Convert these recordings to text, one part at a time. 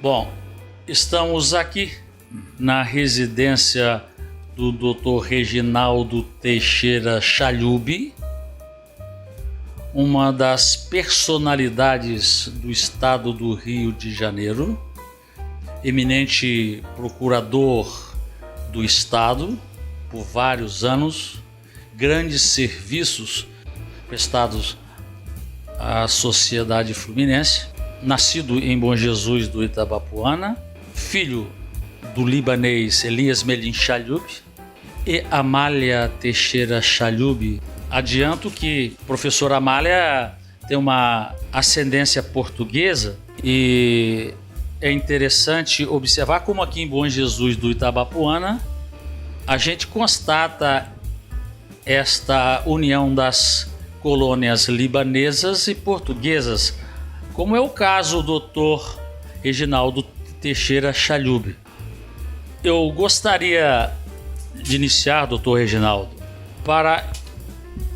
Bom, estamos aqui na residência do Dr. Reginaldo Teixeira Chalhubi, uma das personalidades do estado do Rio de Janeiro, eminente procurador do estado por vários anos, grandes serviços prestados à sociedade fluminense, nascido em Bom Jesus do Itabapoana, filho do libanês Elias Melim Chalhubi e Amália Teixeira Chalhubi. Adianto que a professora Amália tem uma ascendência portuguesa e é interessante observar como aqui em Bom Jesus do Itabapoana a gente constata esta união das colônias libanesas e portuguesas, como é o caso do Dr. Reginaldo Teixeira Chalhubi. Eu gostaria de iniciar, Dr. Reginaldo, para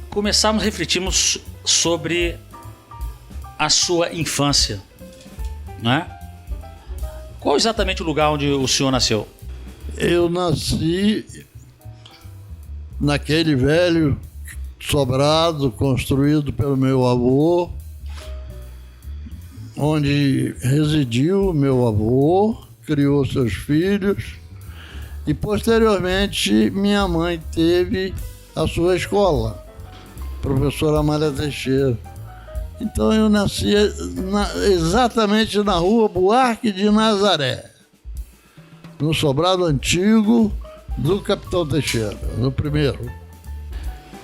começarmos a refletirmos sobre a sua infância, né? Qual exatamente o lugar onde o senhor nasceu? Eu nasci naquele velho sobrado construído pelo meu avô, onde residiu meu avô, criou seus filhos e posteriormente minha mãe teve a sua escola, professora Amália Teixeira. Então eu nasci exatamente na rua Buarque de Nazaré, no sobrado antigo do Capitão Teixeira, no primeiro.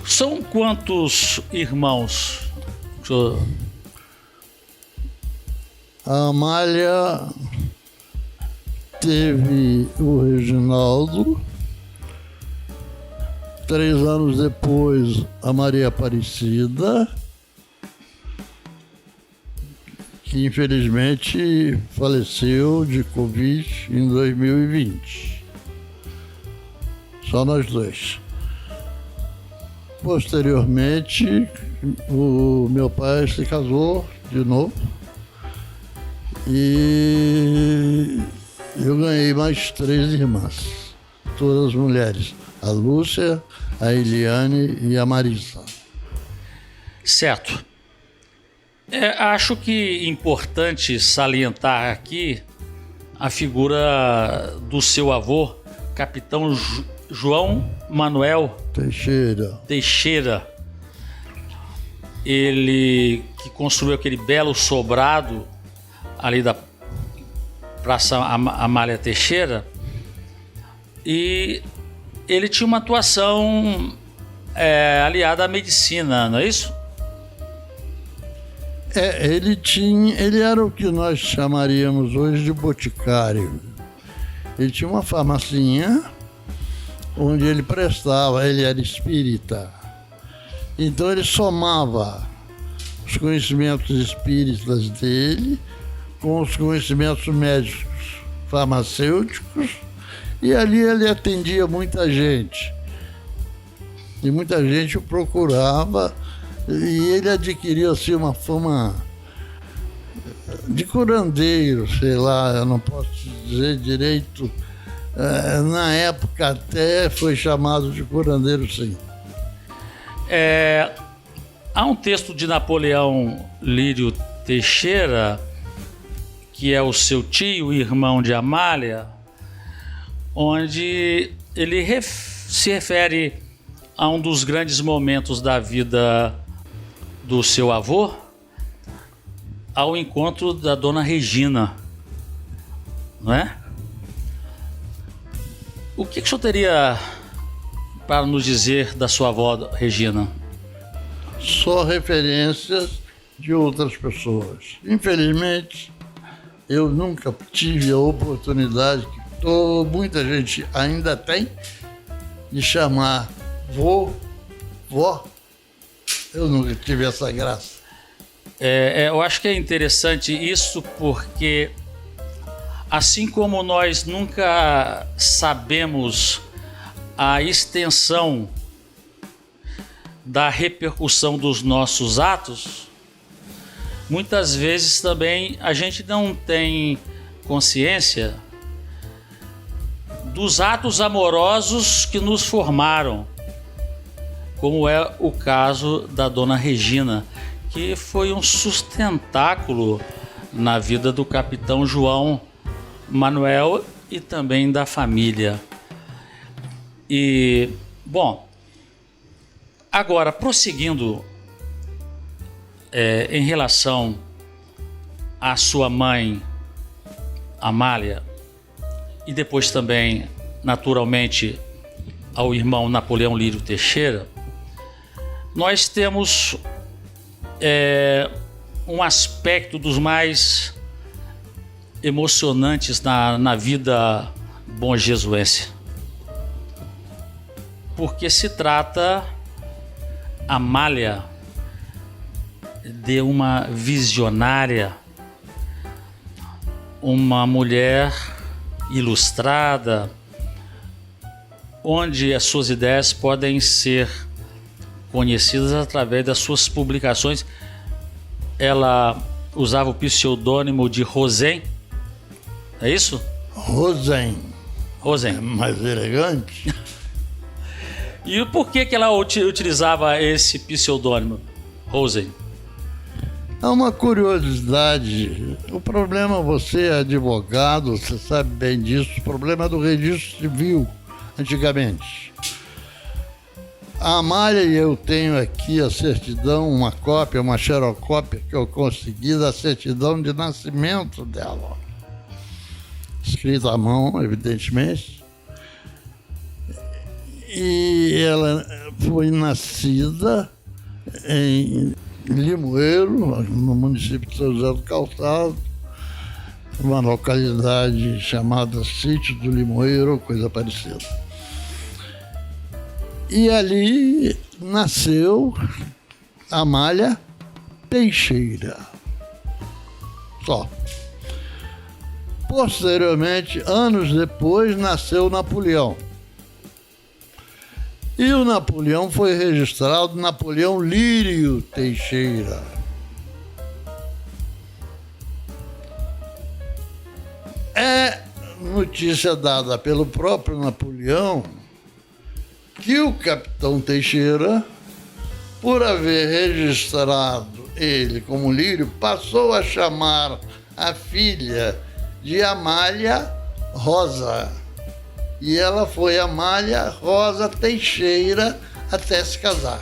São quantos irmãos? A Amália teve o Reginaldo, 3 anos depois a Maria Aparecida, que infelizmente faleceu de Covid em 2020. Só nós dois. Posteriormente, o meu pai se casou de novo e eu ganhei mais 3 irmãs, todas mulheres, a Lúcia, a Eliane e a Marisa. Certo. Acho que é importante salientar aqui a figura do seu avô, Capitão João Manuel Teixeira. Ele que construiu aquele belo sobrado ali da Praça Amália Teixeira, e ele tinha uma atuação aliada à medicina, não é isso? Ele era o que nós chamaríamos hoje de boticário. Ele tinha uma farmacinha onde ele prestava, ele era espírita. Então ele somava os conhecimentos espíritas dele com os conhecimentos médicos, farmacêuticos, e ali ele atendia muita gente. E muita gente o procurava, e ele adquiriu assim uma fama de curandeiro, sei lá, eu não posso dizer direito. Na época até foi chamado de curandeiro, sim. Há um texto de Napoleão Lírio Teixeira, que é o seu tio e irmão de Amália, onde ele se refere a um dos grandes momentos da vida do seu avô, ao encontro da dona Regina, não é? O que o senhor teria para nos dizer da sua avó Regina? Só referências de outras pessoas. Infelizmente, eu nunca tive a oportunidade, que muita gente ainda tem, de chamar vó. Eu nunca tive essa graça. Eu acho que é interessante isso, porque assim como nós nunca sabemos a extensão da repercussão dos nossos atos, muitas vezes também a gente não tem consciência dos atos amorosos que nos formaram, como é o caso da Dona Regina, que foi um sustentáculo na vida do capitão João Manuel e também da família. E, bom, agora, prosseguindo em relação à sua mãe, Amália, e depois também, naturalmente, ao irmão Napoleão Lírio Teixeira, nós temos um aspecto dos mais emocionantes na vida bonjesuense, porque se trata, Amália, de uma visionária, uma mulher ilustrada, onde as suas ideias podem ser conhecidas através das suas publicações. Ela usava o pseudônimo de Rosen, é isso? Rosen. Rosen. É mais elegante. E por que ela utilizava esse pseudônimo, Rosen? É uma curiosidade. O problema, você é advogado, você sabe bem disso, o problema é do registro civil, antigamente. A Amália, e eu tenho aqui a certidão, uma cópia, uma xerocópia que eu consegui da certidão de nascimento dela. Escrita à mão, evidentemente. E ela foi nascida em Limoeiro, no município de São José do Calçado, uma localidade chamada Sítio do Limoeiro, coisa parecida. E ali nasceu Amália Teixeira. Só. Posteriormente, anos depois, nasceu Napoleão. E o Napoleão foi registrado Napoleão Lírio Teixeira. É notícia dada pelo próprio Napoleão que o capitão Teixeira, por haver registrado ele como Lírio, passou a chamar a filha de Amália Rosa. E ela foi Amália Rosa Teixeira até se casar.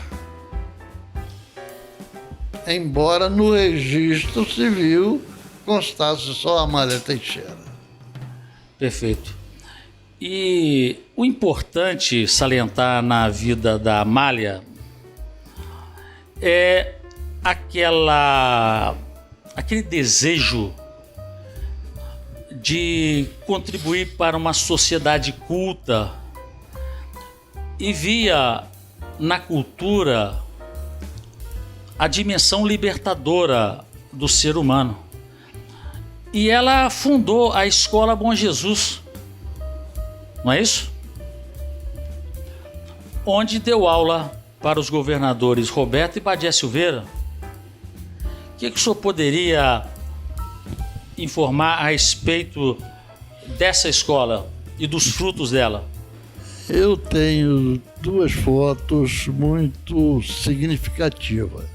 Embora no registro civil constasse só Amália Teixeira. Perfeito. E o importante salientar na vida da Amália é aquele desejo de contribuir para uma sociedade culta e via na cultura a dimensão libertadora do ser humano. E ela fundou a Escola Bom Jesus, não é isso? Onde deu aula para os governadores Roberto e Badia Silveira. O que o senhor poderia informar a respeito dessa escola e dos frutos dela? Eu tenho duas fotos muito significativas.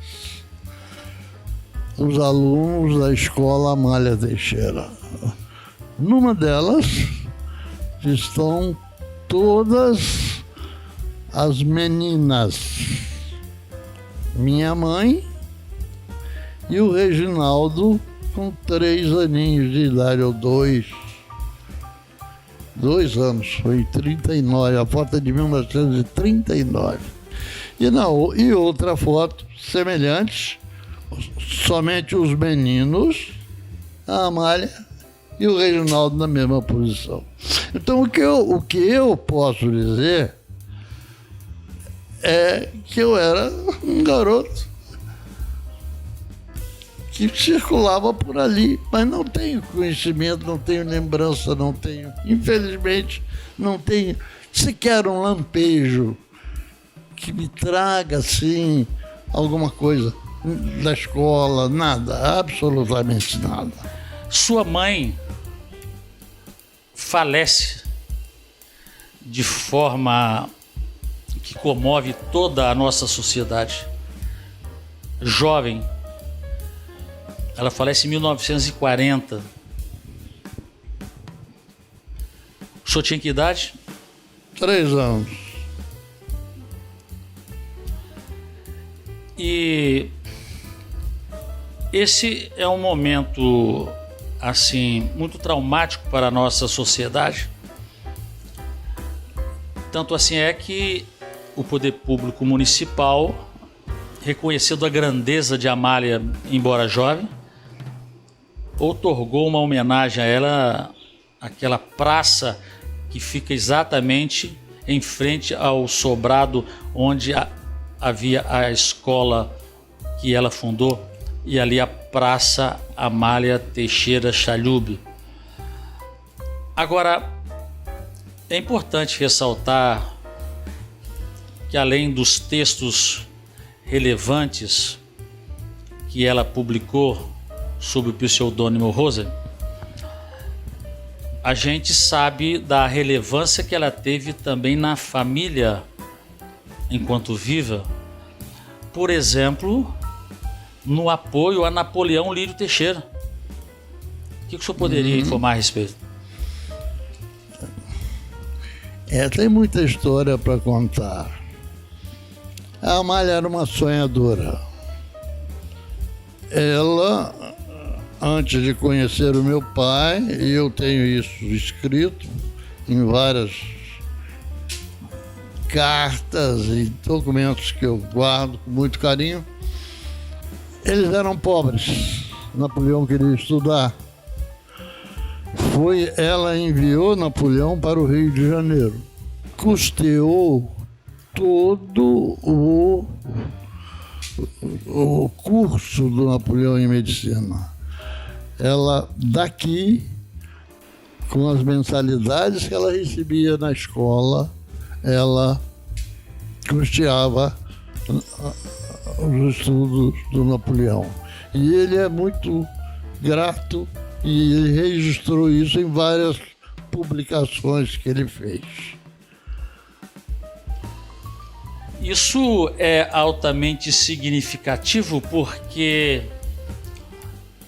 Os alunos da Escola Amália Teixeira. Numa delas estão todas as meninas. Minha mãe e o Reginaldo, com 3 aninhos de idade, ou 2 anos, foi em 39, a foto é de 1939. E outra foto semelhante, somente os meninos, a Amália e o Reginaldo na mesma posição. Então o que eu posso dizer é que eu era um garoto que circulava por ali, mas não tenho conhecimento, não tenho lembrança, não tenho, infelizmente, não tenho sequer um lampejo que me traga, assim, alguma coisa da escola, nada, absolutamente nada. Sua mãe falece de forma que comove toda a nossa sociedade. Jovem, ela falece em 1940. O senhor tinha que idade? 3 anos. E esse é um momento assim muito traumático para a nossa sociedade. Tanto assim é que o poder público municipal, reconhecendo a grandeza de Amália, embora jovem, outorgou uma homenagem a ela, aquela praça que fica exatamente em frente ao sobrado onde havia a escola que ela fundou, e ali a Praça Amália Teixeira Chalhube. Agora, é importante ressaltar que, além dos textos relevantes que ela publicou sob o pseudônimo Rosa, a gente sabe da relevância que ela teve também na família enquanto viva. Por exemplo, no apoio a Napoleão Lírio Teixeira. O que o senhor poderia informar a respeito? Tem muita história para contar. A Amália era uma sonhadora. Ela, antes de conhecer o meu pai, e eu tenho isso escrito em várias cartas e documentos que eu guardo com muito carinho, eles eram pobres. Napoleão queria estudar. Ela enviou Napoleão para o Rio de Janeiro. Custeou todo o curso do Napoleão em medicina. Ela, daqui, com as mensalidades que ela recebia na escola, ela custeava os estudos do Napoleão. E ele é muito grato, e ele registrou isso em várias publicações que ele fez. Isso é altamente significativo porque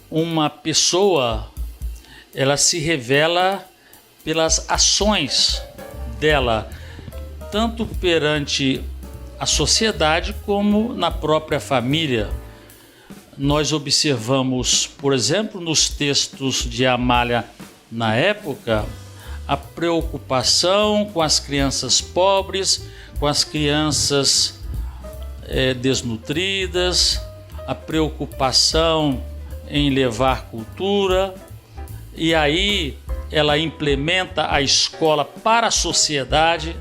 uma pessoa, ela se revela pelas ações dela, tanto perante a sociedade como na própria família. Nós observamos, por exemplo, nos textos de Amália na época, a preocupação com as crianças pobres, com as crianças desnutridas, a preocupação em levar cultura, e aí ela implementa a escola para a sociedade,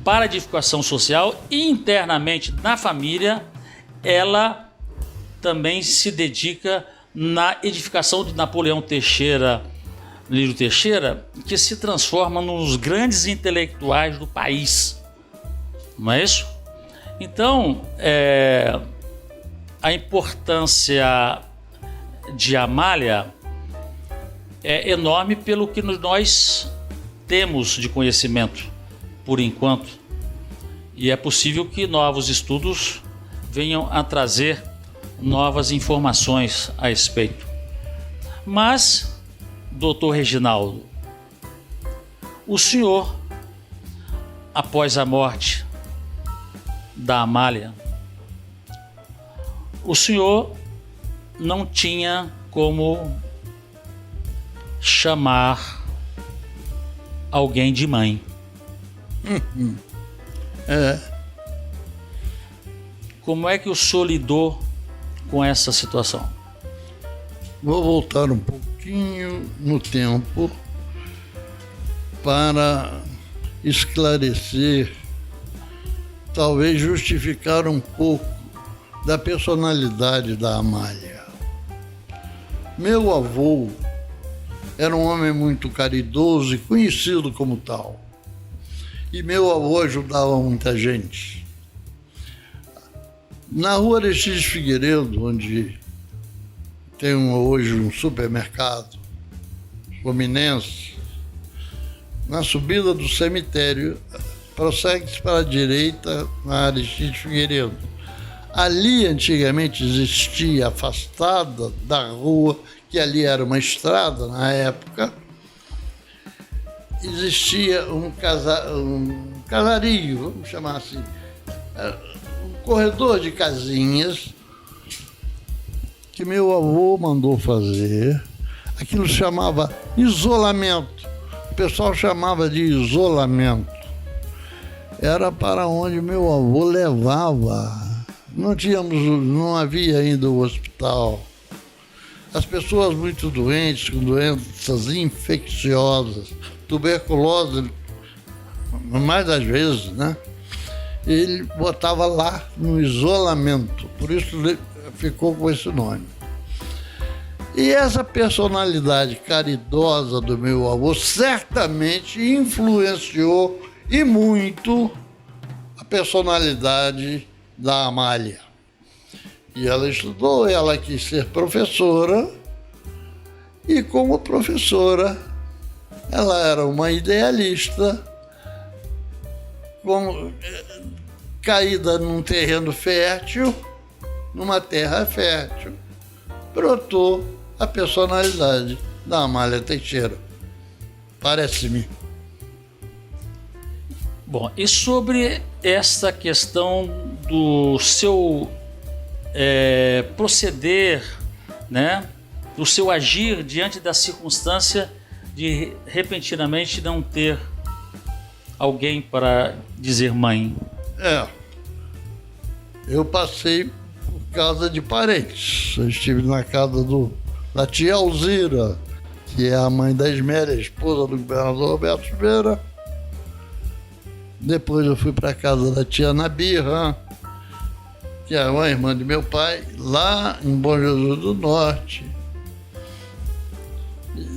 para a edificação social, e internamente na família ela também se dedica na edificação de Napoleão Lírio Teixeira, que se transforma nos grandes intelectuais do país. Não é isso? Então, a importância de Amália é enorme pelo que nós temos de conhecimento, por enquanto. E é possível que novos estudos venham a trazer novas informações a respeito. Mas, doutor Reginaldo, o senhor, após a morte da Amália, o senhor não tinha como chamar alguém de mãe. Como é que o senhor lidou com essa situação? Vou voltar um pouquinho no tempo para esclarecer, talvez justificar um pouco da personalidade da Amália. Meu avô era um homem muito caridoso e conhecido como tal. E meu avô ajudava muita gente. Na rua Aristides Figueiredo, onde tem hoje um supermercado fluminense, na subida do cemitério, prossegue-se para a direita na Aristides Figueiredo. Ali antigamente existia, afastada da rua, que ali era uma estrada na época, existia um casario, vamos chamar assim, um corredor de casinhas que meu avô mandou fazer. Aquilo se chamava isolamento. O pessoal chamava de isolamento. Era para onde meu avô levava. Não havia ainda o hospital. As pessoas muito doentes, com doenças infecciosas, tuberculose, mais das vezes, né? Ele botava lá no isolamento, por isso ficou com esse nome. E essa personalidade caridosa do meu avô certamente influenciou e muito a personalidade da Amália. E ela estudou, ela quis ser professora, e como professora, ela era uma idealista, caída num terreno fértil, numa terra fértil, brotou a personalidade da Amália Teixeira. Parece-me. Bom, e sobre esta questão do seu proceder, né, do seu agir diante da circunstância de repentinamente não ter alguém para dizer mãe? Eu passei por casa de parentes. Eu estive na casa da tia Alzira, que é a mãe da Esméria, esposa do governador Roberto Silveira. Depois eu fui para casa da tia Nabirra, que é uma irmã de meu pai, lá em Bom Jesus do Norte.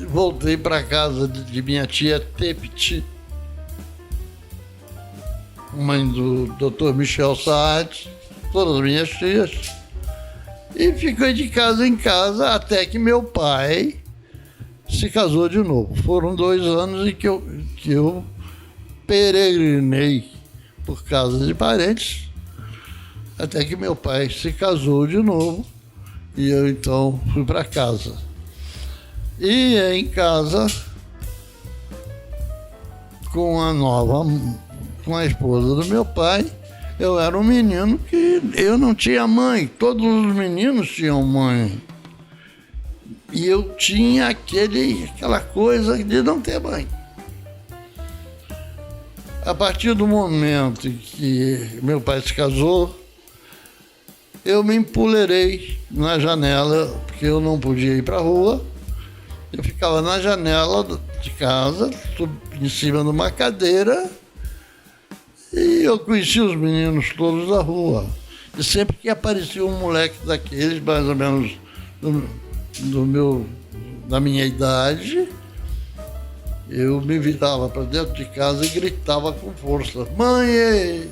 Voltei para casa de minha tia Tepiti, mãe do Dr. Michel Saad, todas as minhas tias, e fiquei de casa em casa até que meu pai se casou de novo. Foram 2 anos em que eu peregrinei por casa de parentes, até que meu pai se casou de novo e eu então fui para casa. E em casa, com a esposa do meu pai, eu era um menino que eu não tinha mãe. Todos os meninos tinham mãe. E eu tinha aquela coisa de não ter mãe. A partir do momento em que meu pai se casou, eu me empoleirei na janela, porque eu não podia ir para a rua. Eu ficava na janela de casa, em cima de uma cadeira, e eu conhecia os meninos todos da rua. E sempre que aparecia um moleque daqueles, mais ou menos da minha idade, eu me virava para dentro de casa e gritava com força: mãe!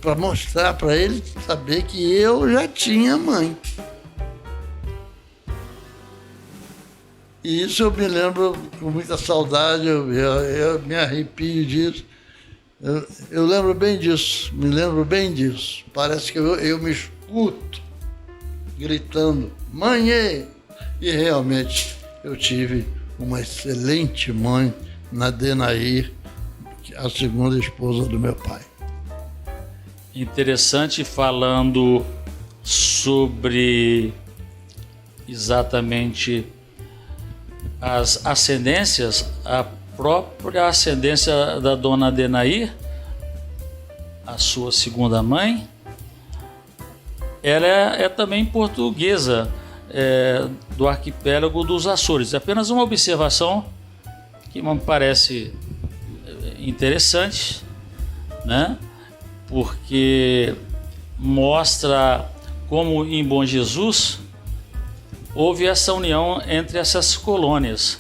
Para mostrar para ele, saber que eu já tinha mãe. E isso eu me lembro com muita saudade, eu me arrepio disso. Eu lembro bem disso, me lembro bem disso. Parece que eu me escuto gritando: mãe! E realmente eu tive uma excelente mãe na Denair, a segunda esposa do meu pai. Interessante, falando sobre exatamente as ascendências, a própria ascendência da dona Denair, a sua segunda mãe, ela é também portuguesa, do arquipélago dos Açores. Apenas uma observação que me parece interessante, né? Porque mostra como em Bom Jesus houve essa união entre essas colônias.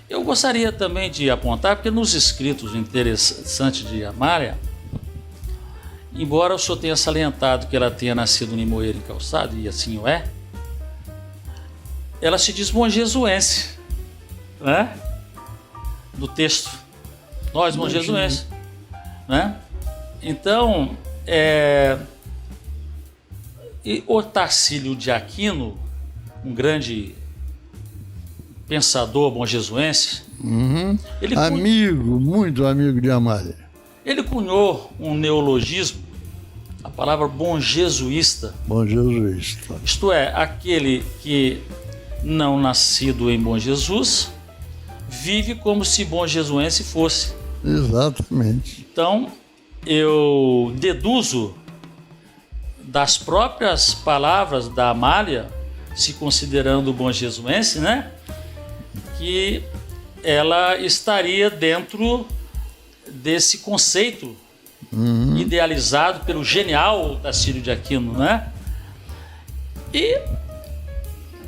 Eu gostaria também de apontar, porque nos escritos interessantes de Amália, embora o senhor tenha salientado que ela tenha nascido em Limoeiro e Calçado, e assim o é, ela se diz bonjesuense, né? do texto. Nós, monjesuenses, né? Então, e o Tarsílio de Aquino, um grande pensador monjesuense, muito amigo de Amália. Ele cunhou um neologismo, a palavra bom jesuísta. Bom jesuísta. Isto é, aquele que, não nascido em Bom Jesus, vive como se bom jesuense fosse. Exatamente. Então, eu deduzo das próprias palavras da Amália, se considerando bom jesuense, né, que ela estaria dentro desse conceito idealizado pelo genial Tarsílio de Aquino, né? E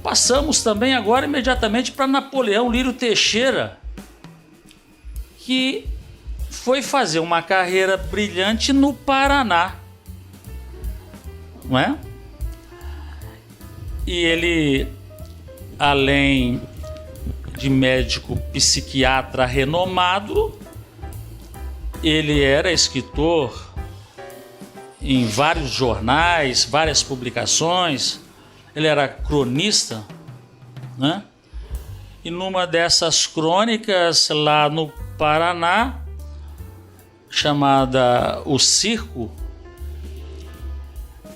passamos também agora imediatamente para Napoleão Lírio Teixeira, que foi fazer uma carreira brilhante no Paraná, não é? E ele, além de médico psiquiatra renomado, ele era escritor em vários jornais, várias publicações, ele era cronista, né? E numa dessas crônicas lá no Paraná, chamada O Circo,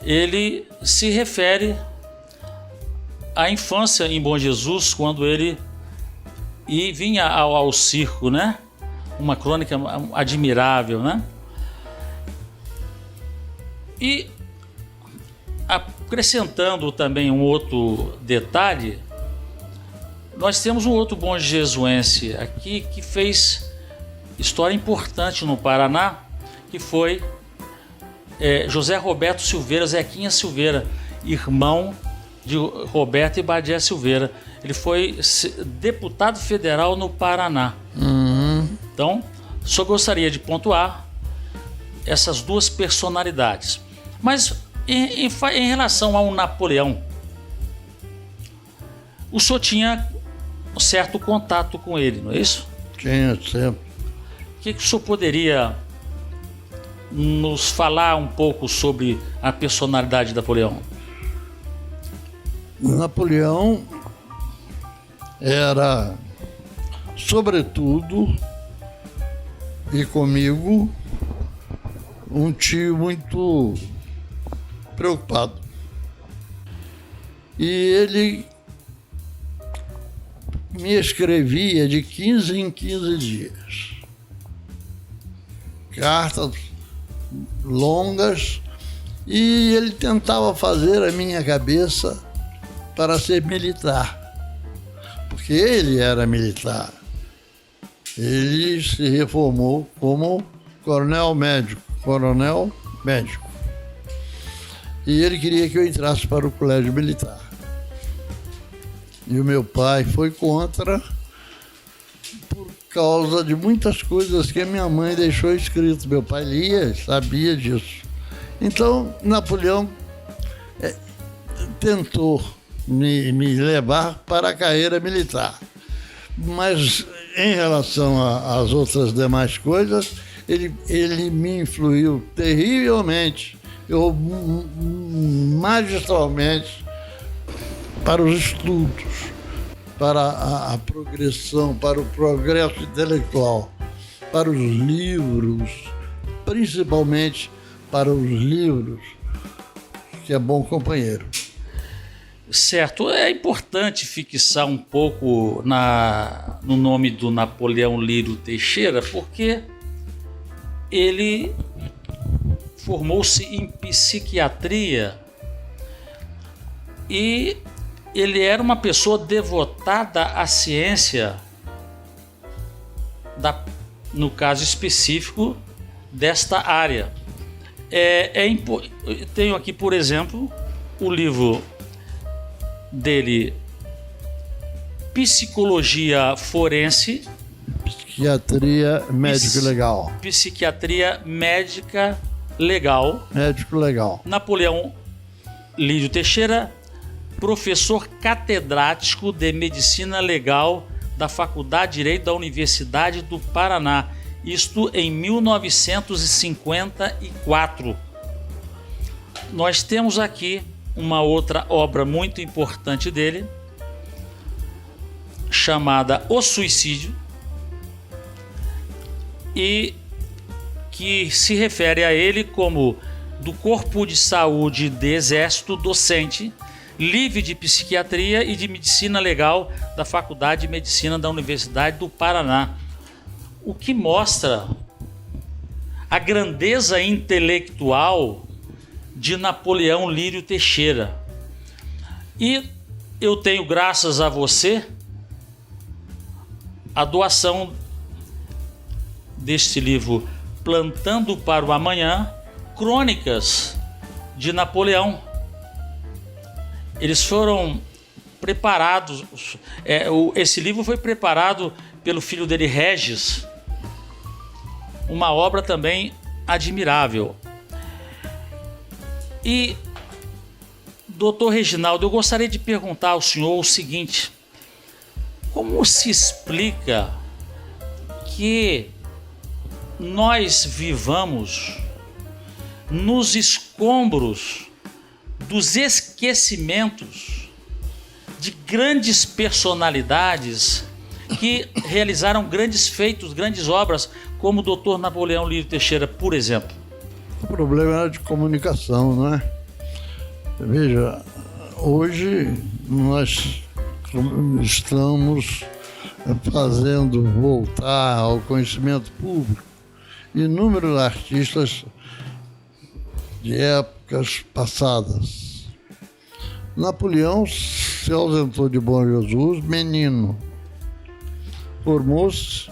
ele se refere à infância em Bom Jesus, quando ele vinha ao circo, né? Uma crônica admirável, né? E acrescentando também um outro detalhe, nós temos um outro bom jesuense aqui que fez história importante no Paraná, que foi José Roberto Silveira, Zequinha Silveira, irmão de Roberto e Badia Silveira. Ele foi deputado federal no Paraná. Então, só gostaria de pontuar essas duas personalidades. Mas em relação ao Napoleão, o senhor tinha um certo contato com ele, não é isso? Tinha sempre. O que o senhor poderia nos falar um pouco sobre a personalidade de Napoleão? Napoleão era, sobretudo, e comigo, um tio muito preocupado. E ele me escrevia de 15 em 15 dias. Cartas longas, e ele tentava fazer a minha cabeça para ser militar, porque ele era militar. Ele se reformou como coronel médico. E ele queria que eu entrasse para o colégio militar. E o meu pai foi contra, por causa de muitas coisas que a minha mãe deixou escrito. Meu pai lia, sabia disso. Então, Napoleão tentou me levar para a carreira militar. Mas, em relação às outras demais coisas, ele me influiu terrivelmente, magistralmente, para os estudos, para a progressão, para o progresso intelectual, para os livros, principalmente para os livros, que é bom companheiro. Certo, é importante fixar um pouco no nome do Napoleão Lírio Teixeira, porque ele formou-se em psiquiatria e ele era uma pessoa devotada à ciência, no caso específico desta área. Tenho aqui, por exemplo, o livro dele, Psicologia Forense, Psiquiatria Médico Legal. Psiquiatria Médica Legal. Médico Legal. Napoleão Lírio Teixeira, professor catedrático de Medicina Legal da Faculdade de Direito da Universidade do Paraná, isto em 1954. Nós temos aqui uma outra obra muito importante dele, chamada O Suicídio, e que se refere a ele como do Corpo de Saúde de Exército, docente, livre de Psiquiatria e de Medicina Legal da Faculdade de Medicina da Universidade do Paraná, o que mostra a grandeza intelectual de Napoleão Lírio Teixeira. E eu tenho, graças a você, a doação deste livro Plantando para o Amanhã, Crônicas de Napoleão. Eles foram preparados, esse livro foi preparado pelo filho dele, Regis, uma obra também admirável. E, doutor Reginaldo, eu gostaria de perguntar ao senhor o seguinte: como se explica que nós vivamos nos escombros dos esquecimentos de grandes personalidades que realizaram grandes feitos, grandes obras, como o doutor Napoleão Lírio Teixeira, por exemplo? O problema era de comunicação, não é? Veja, hoje nós estamos fazendo voltar ao conhecimento público inúmeros artistas de épocas passadas. Napoleão se ausentou de Bom Jesus menino, formou-se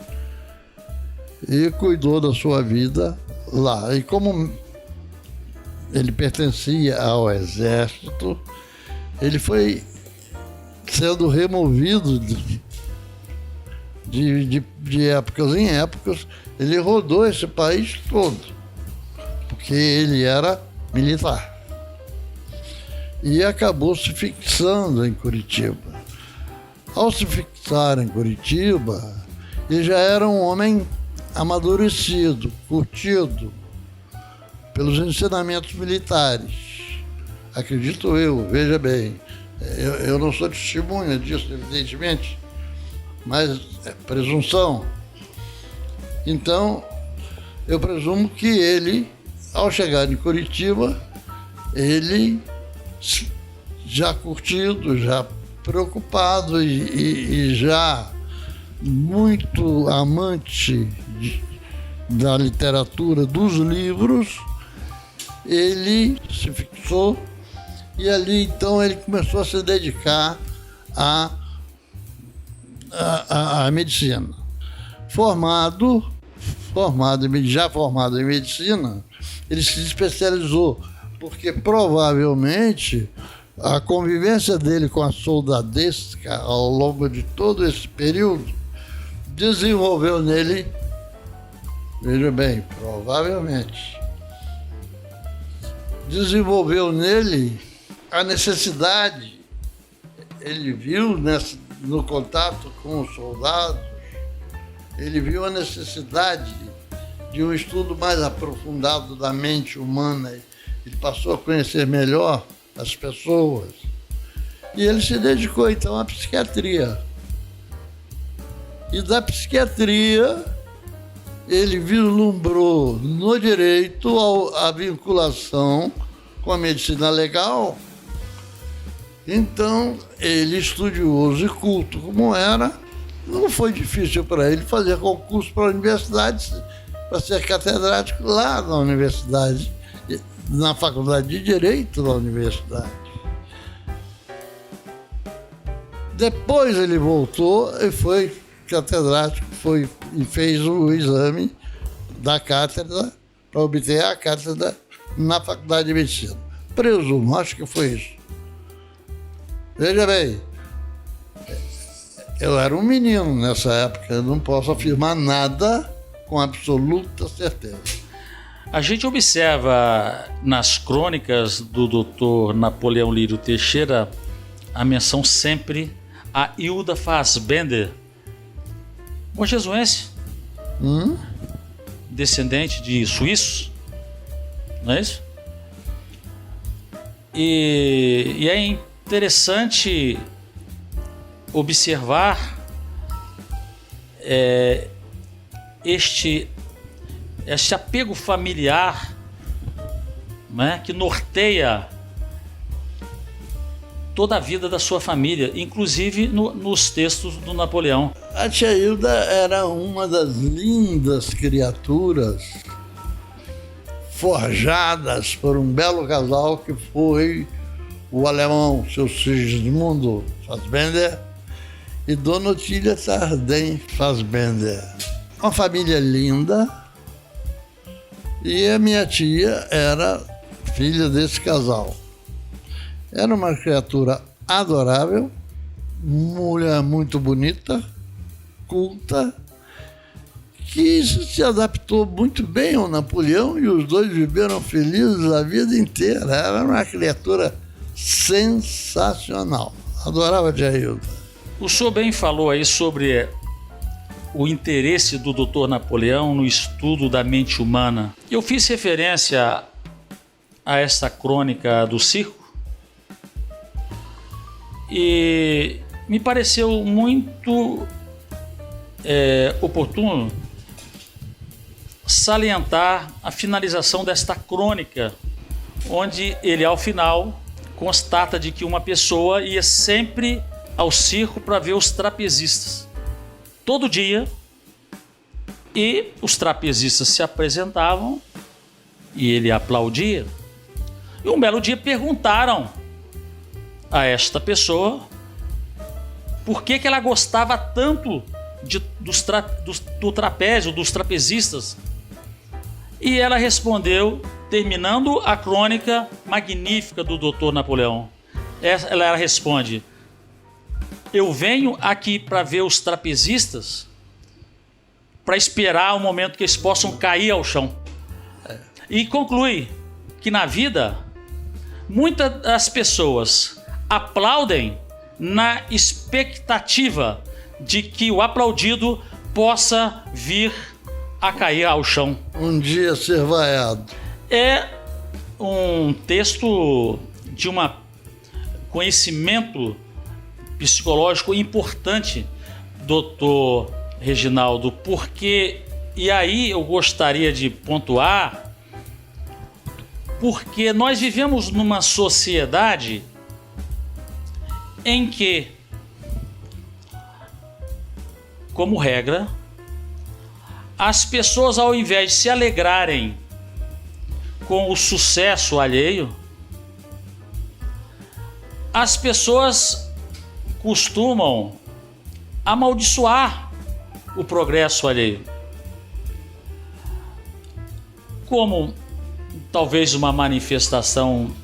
e cuidou da sua vida lá. E como ele pertencia ao exército, ele foi sendo removido de épocas em épocas. Ele rodou esse país todo, porque ele era militar. E acabou se fixando em Curitiba. Ao se fixar em Curitiba, ele já era um homem amadurecido, curtido pelos ensinamentos militares. Acredito eu, veja bem, eu não sou testemunha disso, evidentemente, mas é presunção. Então, eu presumo que ele, ao chegar em Curitiba, ele já curtido, já preocupado e já muito amante da literatura, dos livros, ele se fixou e ali então ele começou a se dedicar à medicina. Já formado em medicina, ele se especializou, porque provavelmente a convivência dele com a soldadesca ao longo de todo esse período desenvolveu nele, veja bem, provavelmente, desenvolveu nele a necessidade, ele viu no contato com os soldados, ele viu a necessidade de um estudo mais aprofundado da mente humana, ele passou a conhecer melhor as pessoas, e ele se dedicou então à psiquiatria. E da psiquiatria, ele vislumbrou no direito a vinculação com a medicina legal. Então, ele, estudioso e culto como era, não foi difícil para ele fazer concurso para a universidade, para ser catedrático lá na universidade, na Faculdade de Direito da universidade. Depois ele voltou e foi catedrático, e fez o exame da cátedra para obter a cátedra na Faculdade de Medicina. Presumo, acho que foi isso. Veja bem, eu era um menino nessa época, eu não posso afirmar nada com absoluta certeza. A gente observa nas crônicas do Dr. Napoleão Lírio Teixeira a menção sempre a Hilda Fassbender, Montjesuense, descendente de suíços, não é isso? E é interessante observar este apego familiar, né, que norteia toda a vida da sua família, inclusive nos textos do Napoleão. A tia Hilda era uma das lindas criaturas forjadas por um belo casal que foi o alemão, seu Sigismundo Fassbender, e Dona Otília Sardem Fassbender. Uma família linda, e a minha tia era filha desse casal. Era uma criatura adorável, mulher muito bonita, culta, que se adaptou muito bem ao Napoleão, e os dois viveram felizes a vida inteira. Era uma criatura sensacional. Adorava a tia Hilda. O senhor bem falou aí sobre o interesse do Dr. Napoleão no estudo da mente humana. Eu fiz referência a esta crônica do circo e me pareceu muito oportuno salientar a finalização desta crônica, onde ele, ao final, constata de que uma pessoa ia sempre ao circo para ver os trapezistas. Todo dia, e os trapezistas se apresentavam e ele aplaudia. E um belo dia perguntaram a esta pessoa por que ela gostava tanto do trapézio, dos trapezistas. E ela respondeu, terminando a crônica magnífica do Dr. Napoleão. Ela responde: eu venho aqui para ver os trapezistas, para esperar o momento que eles possam cair ao chão. E conclui que na vida, muitas das pessoas aplaudem na expectativa de que o aplaudido possa vir a cair ao chão. Um dia ser vaiado. É um texto de um conhecimento psicológico importante, doutor Reginaldo, porque, e aí eu gostaria de pontuar, porque nós vivemos numa sociedade em que, como regra, as pessoas, ao invés de se alegrarem com o sucesso alheio, as pessoas costumam amaldiçoar o progresso alheio, como talvez uma manifestação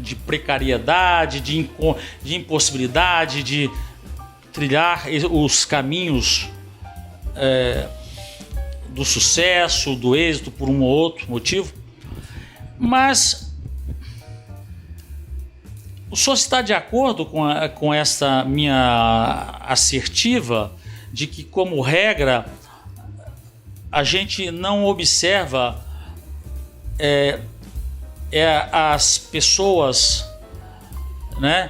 de precariedade, de impossibilidade de trilhar os caminhos do sucesso, do êxito, por um ou outro motivo. Mas o senhor está de acordo com essa minha assertiva de que, como regra, a gente não observa as pessoas, né,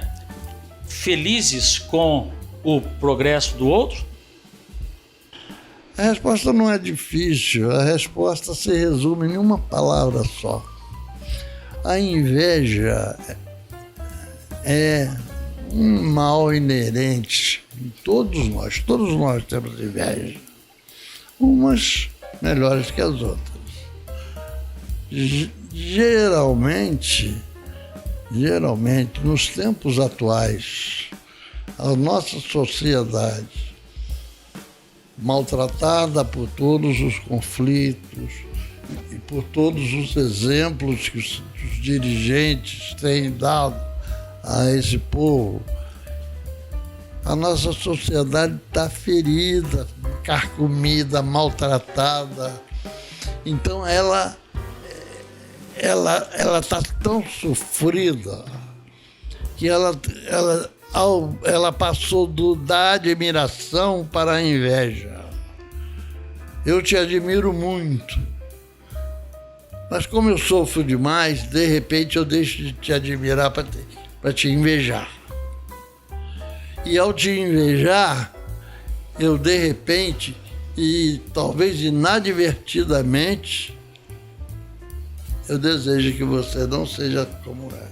felizes com o progresso do outro? A resposta não é difícil, a resposta se resume em uma palavra só. A inveja é um mal inerente em todos nós temos inveja, umas melhores que as outras. Geralmente, nos tempos atuais, a nossa sociedade, maltratada por todos os conflitos e por todos os exemplos que os dirigentes têm dado a esse povo, a nossa sociedade está ferida, carcomida, maltratada. Então ela está tão sofrida que ela ela passou da admiração para a inveja. Eu te admiro muito, mas como eu sofro demais, de repente eu deixo de te admirar para te invejar. E ao te invejar, eu de repente, e talvez inadvertidamente, eu desejo que você não seja como é.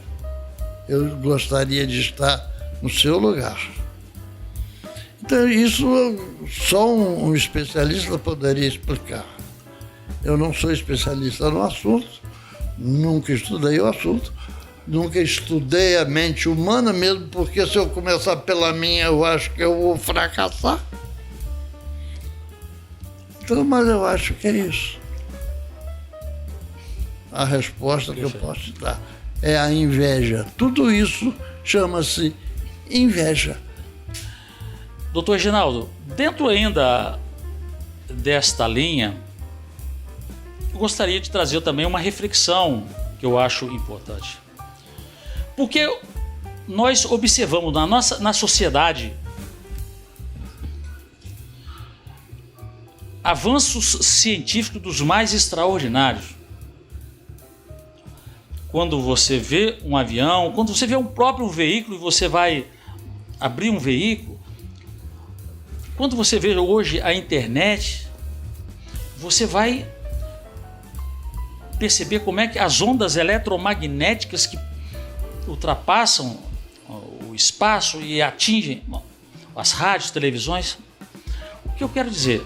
Eu gostaria de estar no seu lugar. Então isso só um especialista poderia explicar. Eu não sou especialista no assunto, nunca estudei o assunto, nunca estudei a mente humana, mesmo porque se eu começar pela minha, eu acho que eu vou fracassar. Então, mas eu acho que é isso. A resposta que eu posso dar é a inveja. Tudo isso chama-se inveja. Doutor Reginaldo, dentro ainda desta linha, eu gostaria de trazer também uma reflexão que eu acho importante. Porque nós observamos na sociedade avanços científicos dos mais extraordinários. Quando você vê um avião, quando você vê um próprio veículo e você vai abrir um veículo, quando você vê hoje a internet, você vai perceber como é que as ondas eletromagnéticas que ultrapassam o espaço e atingem as rádios, televisões. O que eu quero dizer?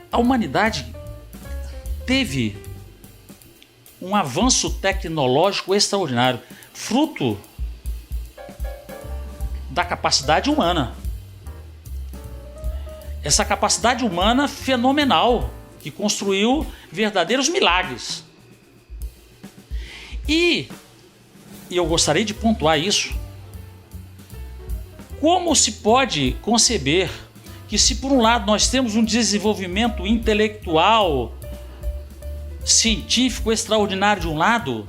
A humanidade teve um avanço tecnológico extraordinário, fruto da capacidade humana. Essa capacidade humana fenomenal, que construiu verdadeiros milagres. E eu gostaria de pontuar isso. Como se pode conceber que, se por um lado nós temos um desenvolvimento intelectual, científico extraordinário de um lado,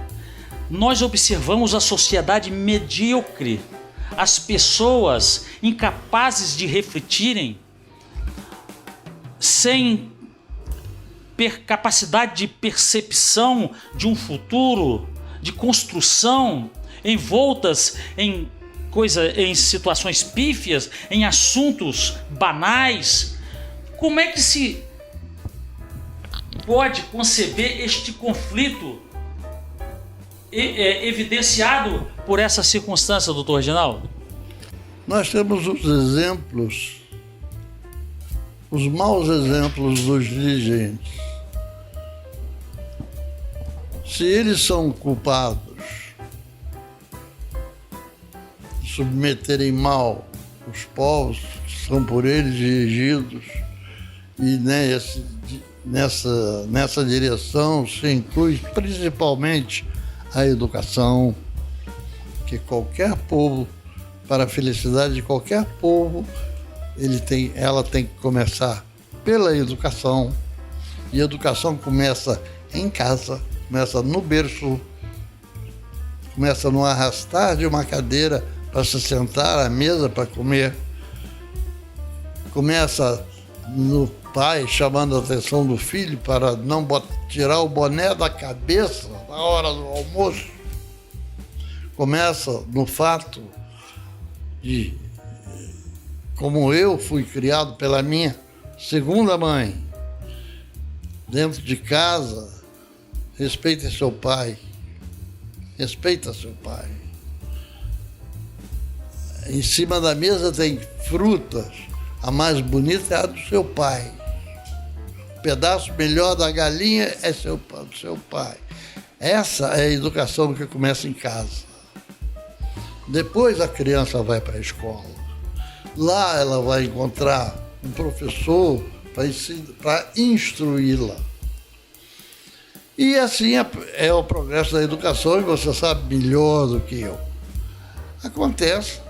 nós observamos a sociedade medíocre, as pessoas incapazes de refletirem, sem capacidade de percepção de um futuro, de construção, envoltas em situações pífias, em assuntos banais. Como é que se pode conceber este conflito evidenciado por essa circunstância, doutor Reginaldo? Nós temos os exemplos, os maus exemplos dos dirigentes. Se eles são culpados de submeterem mal os povos que são por eles dirigidos, e nessa direção se inclui principalmente a educação, que qualquer povo, para a felicidade de qualquer povo, ela tem que começar pela educação, e a educação começa em casa, começa no berço, começa no arrastar de uma cadeira para se sentar à mesa para comer, começa no pai chamando a atenção do filho para não tirar o boné da cabeça na hora do almoço, começa no fato de, como eu fui criado pela minha segunda mãe, dentro de casa, respeita seu pai. Respeita seu pai. Em cima da mesa tem frutas. A mais bonita é a do seu pai. O pedaço melhor da galinha é do seu pai. Essa é a educação que começa em casa. Depois a criança vai para a escola. Lá ela vai encontrar um professor para instruí-la. E assim é o progresso da educação, e você sabe melhor do que eu. Acontece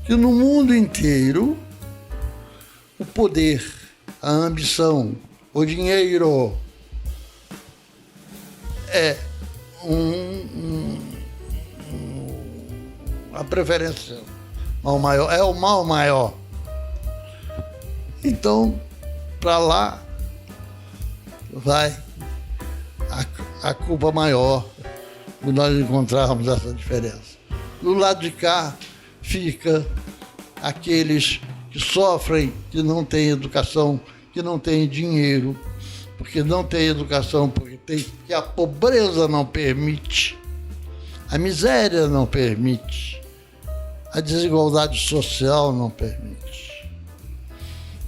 que no mundo inteiro o poder, a ambição, o dinheiro a preferência. Mal maior é o mal maior. Então, para lá vai a culpa maior de nós encontrarmos essa diferença. Do lado de cá fica aqueles que sofrem, que não têm educação, que não têm dinheiro, porque não têm educação, porque a pobreza não permite, a miséria não permite, a desigualdade social não permite.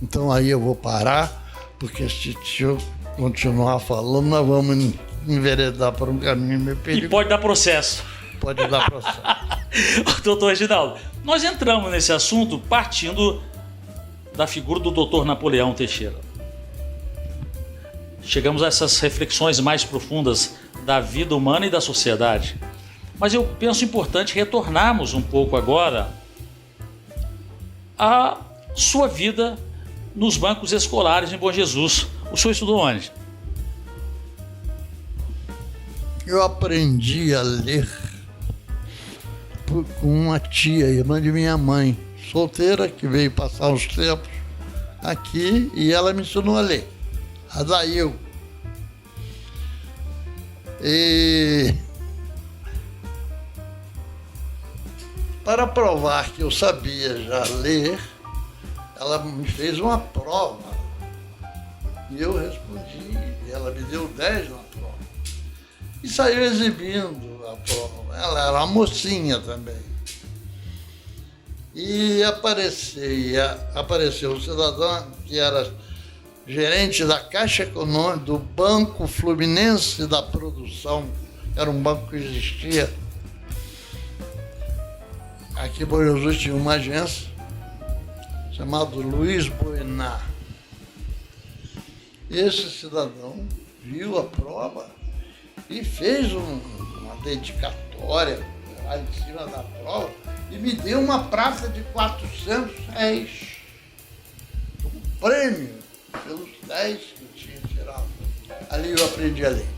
Então aí eu vou parar, porque se eu continuar falando, nós vamos enveredar por um caminho meio perigoso. E pode dar processo. Pode dar processo. Doutor Reginaldo, nós entramos nesse assunto partindo da figura do doutor Napoleão Teixeira. Chegamos a essas reflexões mais profundas da vida humana e da sociedade. Mas eu penso importante retornarmos um pouco agora à sua vida nos bancos escolares em Bom Jesus. O senhor estudou onde? Eu aprendi a ler com uma tia, irmã de minha mãe, solteira, que veio passar uns tempos aqui, e ela me ensinou a ler. A Dail. E para provar que eu sabia já ler, ela me fez uma prova. E eu respondi, e ela me deu 10 na prova. E saiu exibindo a prova. Ela era uma mocinha também. E apareceu um cidadão que era gerente da Caixa Econômica, do Banco Fluminense da Produção. Era um banco que existia. Aqui em Bom Jesus tinha uma agência chamada Luiz Boiná. Esse cidadão viu a prova e fez uma dedicatória lá em cima da prova e me deu uma prata de 400 réis, um prêmio pelos 10 que eu tinha tirado. Ali eu aprendi a ler.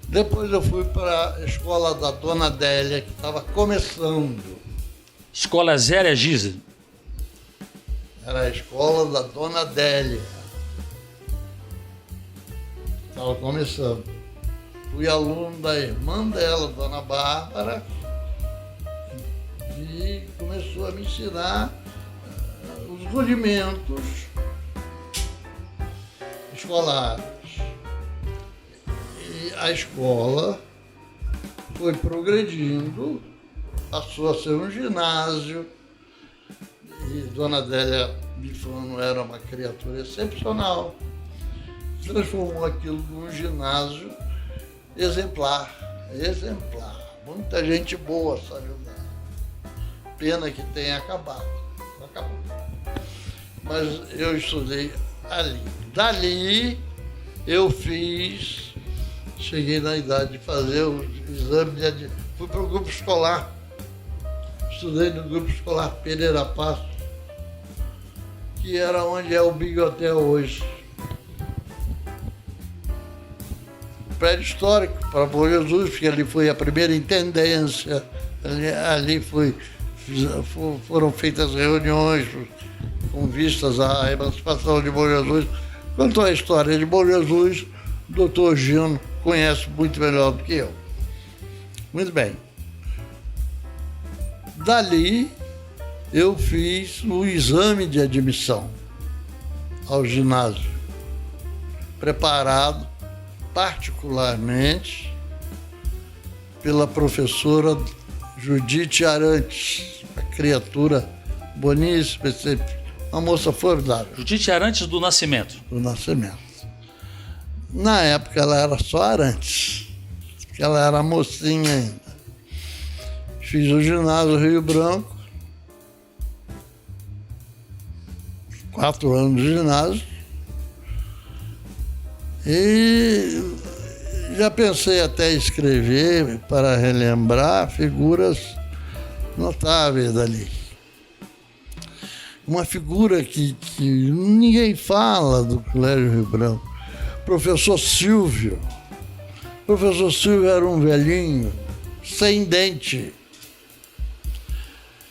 Depois eu fui para a escola da Dona Adélia, que estava começando. Escola Zélia Giza. Era a escola da Dona Adélia. Estava começando. Fui aluno da irmã dela, Dona Bárbara, e começou a me ensinar os rudimentos escolares. E a escola foi progredindo, passou a ser um ginásio, e Dona Adélia Bifano era uma criatura excepcional. Transformou aquilo num ginásio exemplar. Muita gente boa saiu dali. Pena que tenha acabado. Acabou. Mas eu estudei ali. Dali eu cheguei na idade de fazer o exame fui para o grupo escolar. Estudei no grupo escolar Pereira Passo, que era onde é o Big Hotel hoje. Prédio histórico para Bom Jesus, porque ali foi a primeira intendência, ali foram feitas reuniões com vistas à emancipação de Bom Jesus. Quanto à história de Bom Jesus, o doutor Gino conhece muito melhor do que eu. Muito bem. Dali, eu fiz o exame de admissão ao ginásio, preparado particularmente pela professora Judite Arantes, uma criatura boníssima, uma moça formidável. Judite Arantes do Nascimento. Do Nascimento. Na época ela era só Arantes, porque ela era mocinha ainda. Fiz o ginásio Rio Branco, 4 anos de ginásio, e já pensei até escrever para relembrar figuras notáveis dali. Uma figura que ninguém fala do Colégio Rio Branco, professor Silvio. O professor Silvio era um velhinho, sem dente,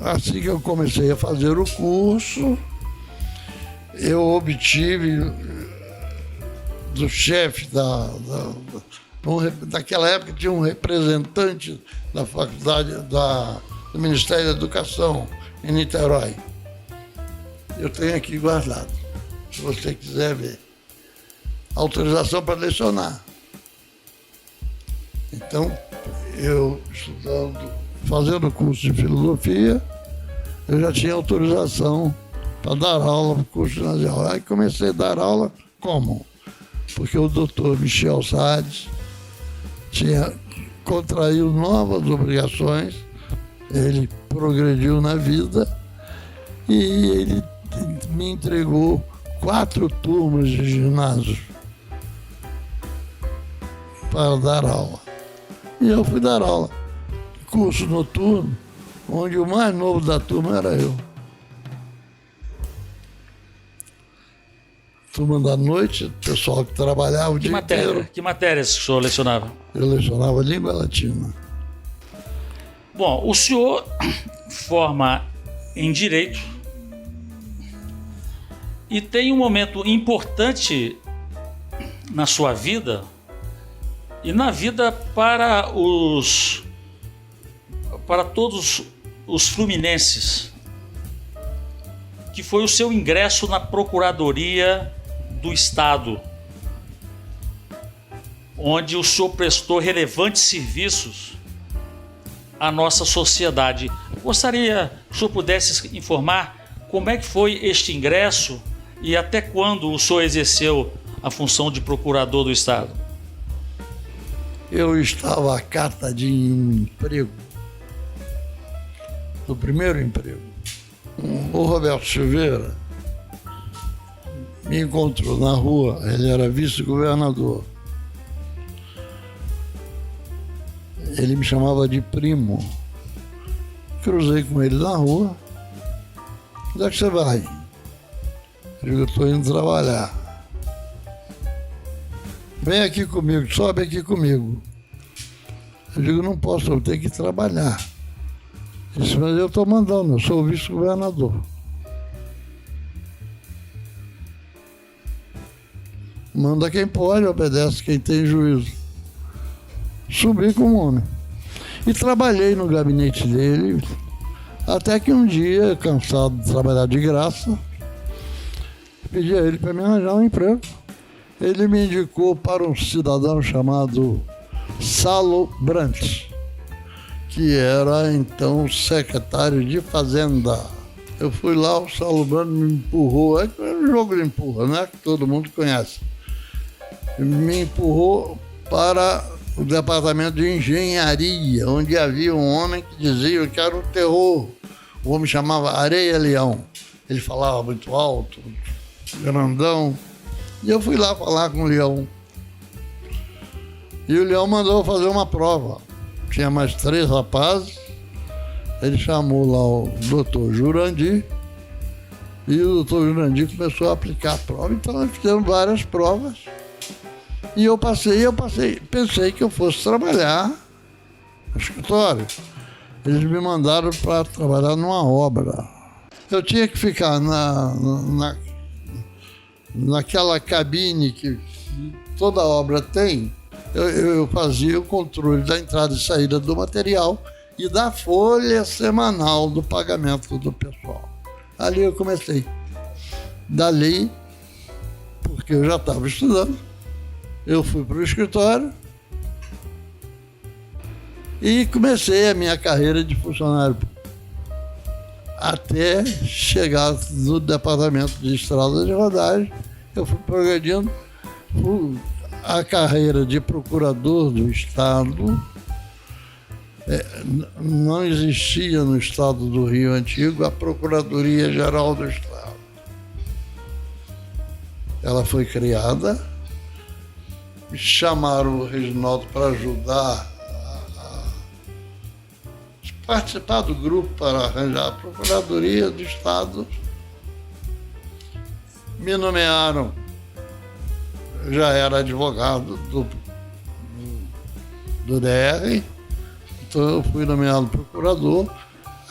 Assim que eu comecei a fazer o curso, eu obtive do chefe daquela época tinha um representante da faculdade do Ministério da Educação em Niterói. Eu tenho aqui guardado, se você quiser ver. Autorização para lecionar. Então, eu estudando, fazendo curso de filosofia, eu já tinha autorização para dar aula no curso ginasial. Aí comecei a dar aula como? Porque o doutor Michel Sades contraiu novas obrigações, ele progrediu na vida e ele me entregou 4 turmas de ginásio para dar aula. E eu fui dar aula. Curso noturno, onde o mais novo da turma era eu. Turma da noite, pessoal que trabalhava o dia inteiro. Que matérias o senhor lecionava? Eu lecionava língua latina. Bom, o senhor forma em Direito e tem um momento importante na sua vida e na vida para todos os fluminenses, que foi o seu ingresso na Procuradoria do Estado, onde o senhor prestou relevantes serviços à nossa sociedade. Gostaria que o senhor pudesse informar como é que foi este ingresso e até quando o senhor exerceu a função de procurador do Estado. Eu estava acatadinho em um emprego, no primeiro emprego. O Roberto Silveira me encontrou na rua, ele era vice-governador. Ele me chamava de primo. Cruzei com ele na rua. Onde é que você vai? Eu digo, eu estou indo trabalhar. Vem aqui comigo, sobe aqui comigo. Eu digo, não posso, eu tenho que trabalhar. Ele disse, mas eu estou mandando, eu sou o vice-governador. Manda quem pode, obedece quem tem juízo. Subi como homem. E trabalhei no gabinete dele, até que um dia, cansado de trabalhar de graça, pedi a ele para me arranjar um emprego. Ele me indicou para um cidadão chamado Salo Brandt, que era então secretário de Fazenda. Eu fui lá, o Salo Brandt me empurrou, é um jogo de empurra, né? Que todo mundo conhece. Me empurrou para o departamento de engenharia, onde havia um homem que dizia que era o terror. O homem chamava Areia Leão. Ele falava muito alto, grandão. E eu fui lá falar com o Leão. E o Leão mandou eu fazer uma prova. Tinha mais 3 rapazes. Ele chamou lá o doutor Jurandir. E o doutor Jurandir começou a aplicar a prova. Então nós fizemos várias provas. E eu passei. Pensei que eu fosse trabalhar no escritório. Eles me mandaram para trabalhar numa obra. Eu tinha que ficar naquela cabine que toda obra tem. Eu fazia o controle da entrada e saída do material e da folha semanal do pagamento do pessoal. Ali eu comecei. Dali, porque eu já estava estudando, eu fui para o escritório e comecei a minha carreira de funcionário até chegar no departamento de estrada de rodagem. Eu fui progredindo a carreira de procurador do Estado. Não existia no Estado do Rio Antigo a Procuradoria-Geral do Estado. Ela foi criada, chamaram o Reginaldo para ajudar a participar do grupo para arranjar a Procuradoria do Estado. Me nomearam, já era advogado do DR, Então eu fui nomeado procurador,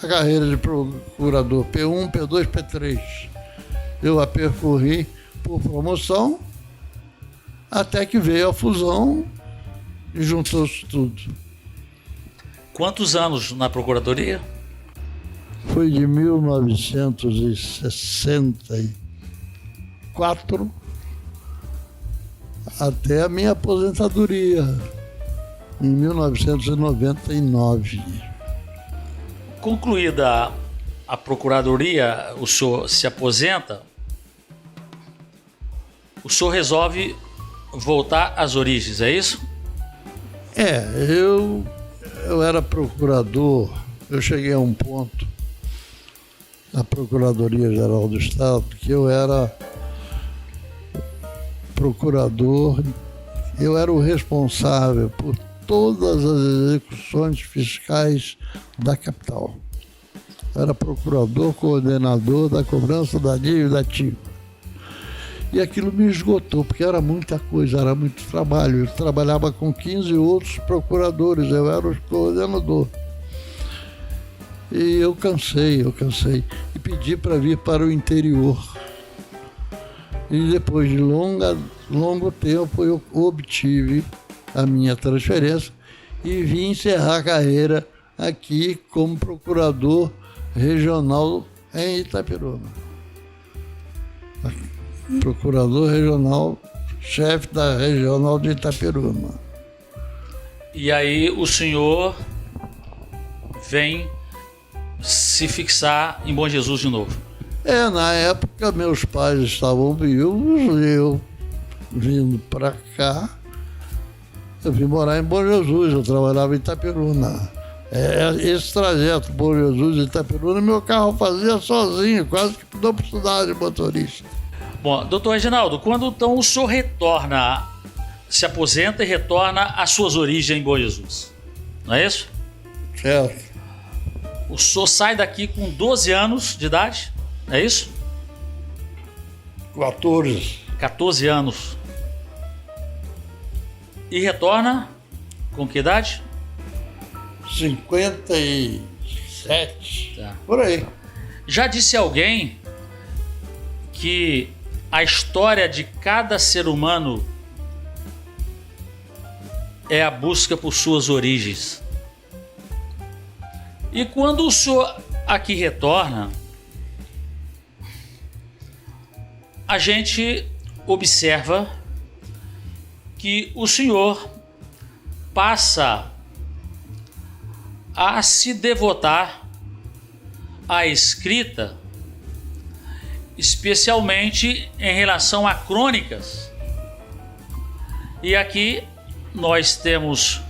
a carreira de procurador P1, P2, P3. Eu a percorri por promoção, até que veio a fusão e juntou-se tudo. Quantos anos na Procuradoria? Foi de 1964 até a minha aposentadoria, em 1999. Concluída a Procuradoria, o senhor se aposenta, o senhor resolve voltar às origens, é isso? Eu era procurador, eu cheguei a um ponto na Procuradoria-Geral do Estado que eu era procurador, eu era o responsável por todas as execuções fiscais da capital. Eu era procurador, coordenador da cobrança da dívida ativa. E aquilo me esgotou, porque era muita coisa, era muito trabalho. Eu trabalhava com 15 outros procuradores, eu era o coordenador. E eu cansei. E pedi para vir para o interior. E depois de longo tempo eu obtive a minha transferência e vim encerrar a carreira aqui como procurador regional em Itaperuna. Procurador regional, chefe da regional de Itaperuna. E aí o senhor vem se fixar em Bom Jesus de novo? Na época meus pais estavam viúvos e eu vindo para cá, eu vim morar em Bom Jesus, eu trabalhava em Itaperuna. Esse trajeto Bom Jesus e Itaperuna, meu carro fazia sozinho, quase que não precisava de motorista. Bom, doutor Reginaldo, quando então o senhor retorna, se aposenta e retorna às suas origens em Bom Jesus, não é isso? Certo. O senhor sai daqui com 12 anos de idade, é isso? 14 anos. E retorna com que idade? 57. Tá. Por aí. Já disse alguém que a história de cada ser humano é a busca por suas origens. E quando o senhor aqui retorna, a gente observa que o senhor passa a se devotar à escrita, especialmente em relação a crônicas. E aqui nós temos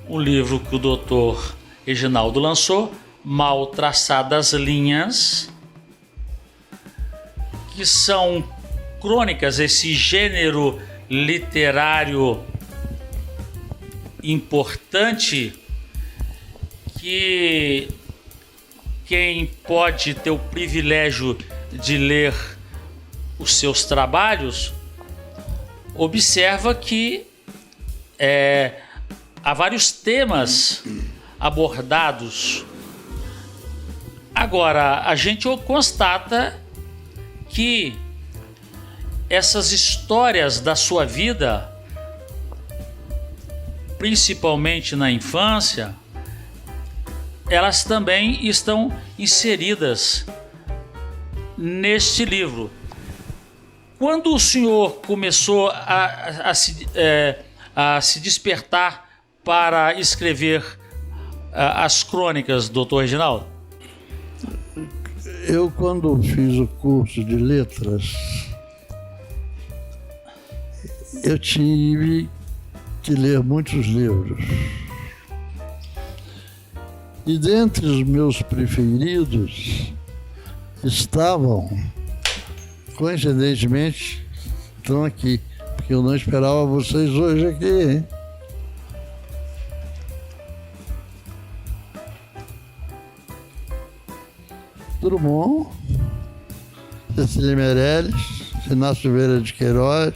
um livro que o doutor Reginaldo lançou, Mal Traçadas Linhas, que são crônicas, esse gênero literário importante que quem pode ter o privilégio de ler os seus trabalhos observa que há vários temas abordados. Agora, a gente constata que essas histórias da sua vida, principalmente na infância, elas também estão inseridas neste livro. Quando o senhor começou a se despertar para escrever as crônicas, doutor Reginaldo? Eu, quando fiz o curso de letras, eu tive que ler muitos livros. E dentre os meus preferidos estavam, coincidentemente, estão aqui, porque eu não esperava vocês hoje aqui, hein? Drummond, Cecília Meirelles, Inácio Silveira de Queiroz,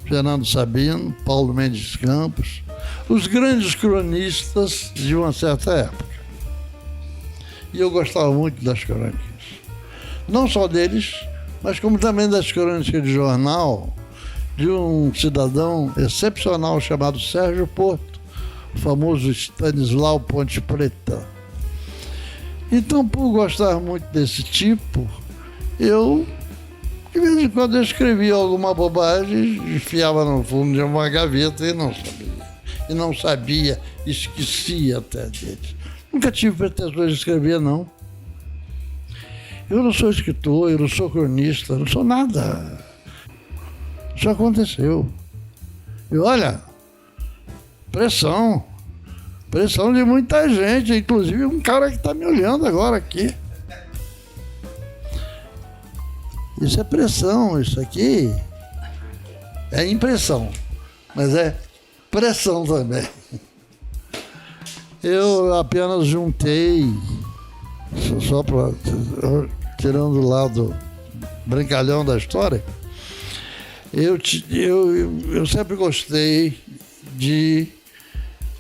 Fernando Sabino, Paulo Mendes Campos, os grandes cronistas de uma certa época. E eu gostava muito das crônicas. Não só deles, mas como também das crônicas de jornal de um cidadão excepcional chamado Sérgio Porto, o famoso Stanislau Ponte Preta. Então, por gostar muito desse tipo, eu, de vez em quando, eu escrevia alguma bobagem, enfiava no fundo de uma gaveta e não sabia, esquecia até deles. Nunca tive pretensões de escrever, não. Eu não sou escritor, eu não sou cronista, não sou nada. Isso aconteceu. E olha, pressão de muita gente, inclusive um cara que está me olhando agora aqui. Isso é pressão, isso aqui é impressão, mas é pressão também. Eu apenas juntei, só para tirando o lado brincalhão da história, eu sempre gostei de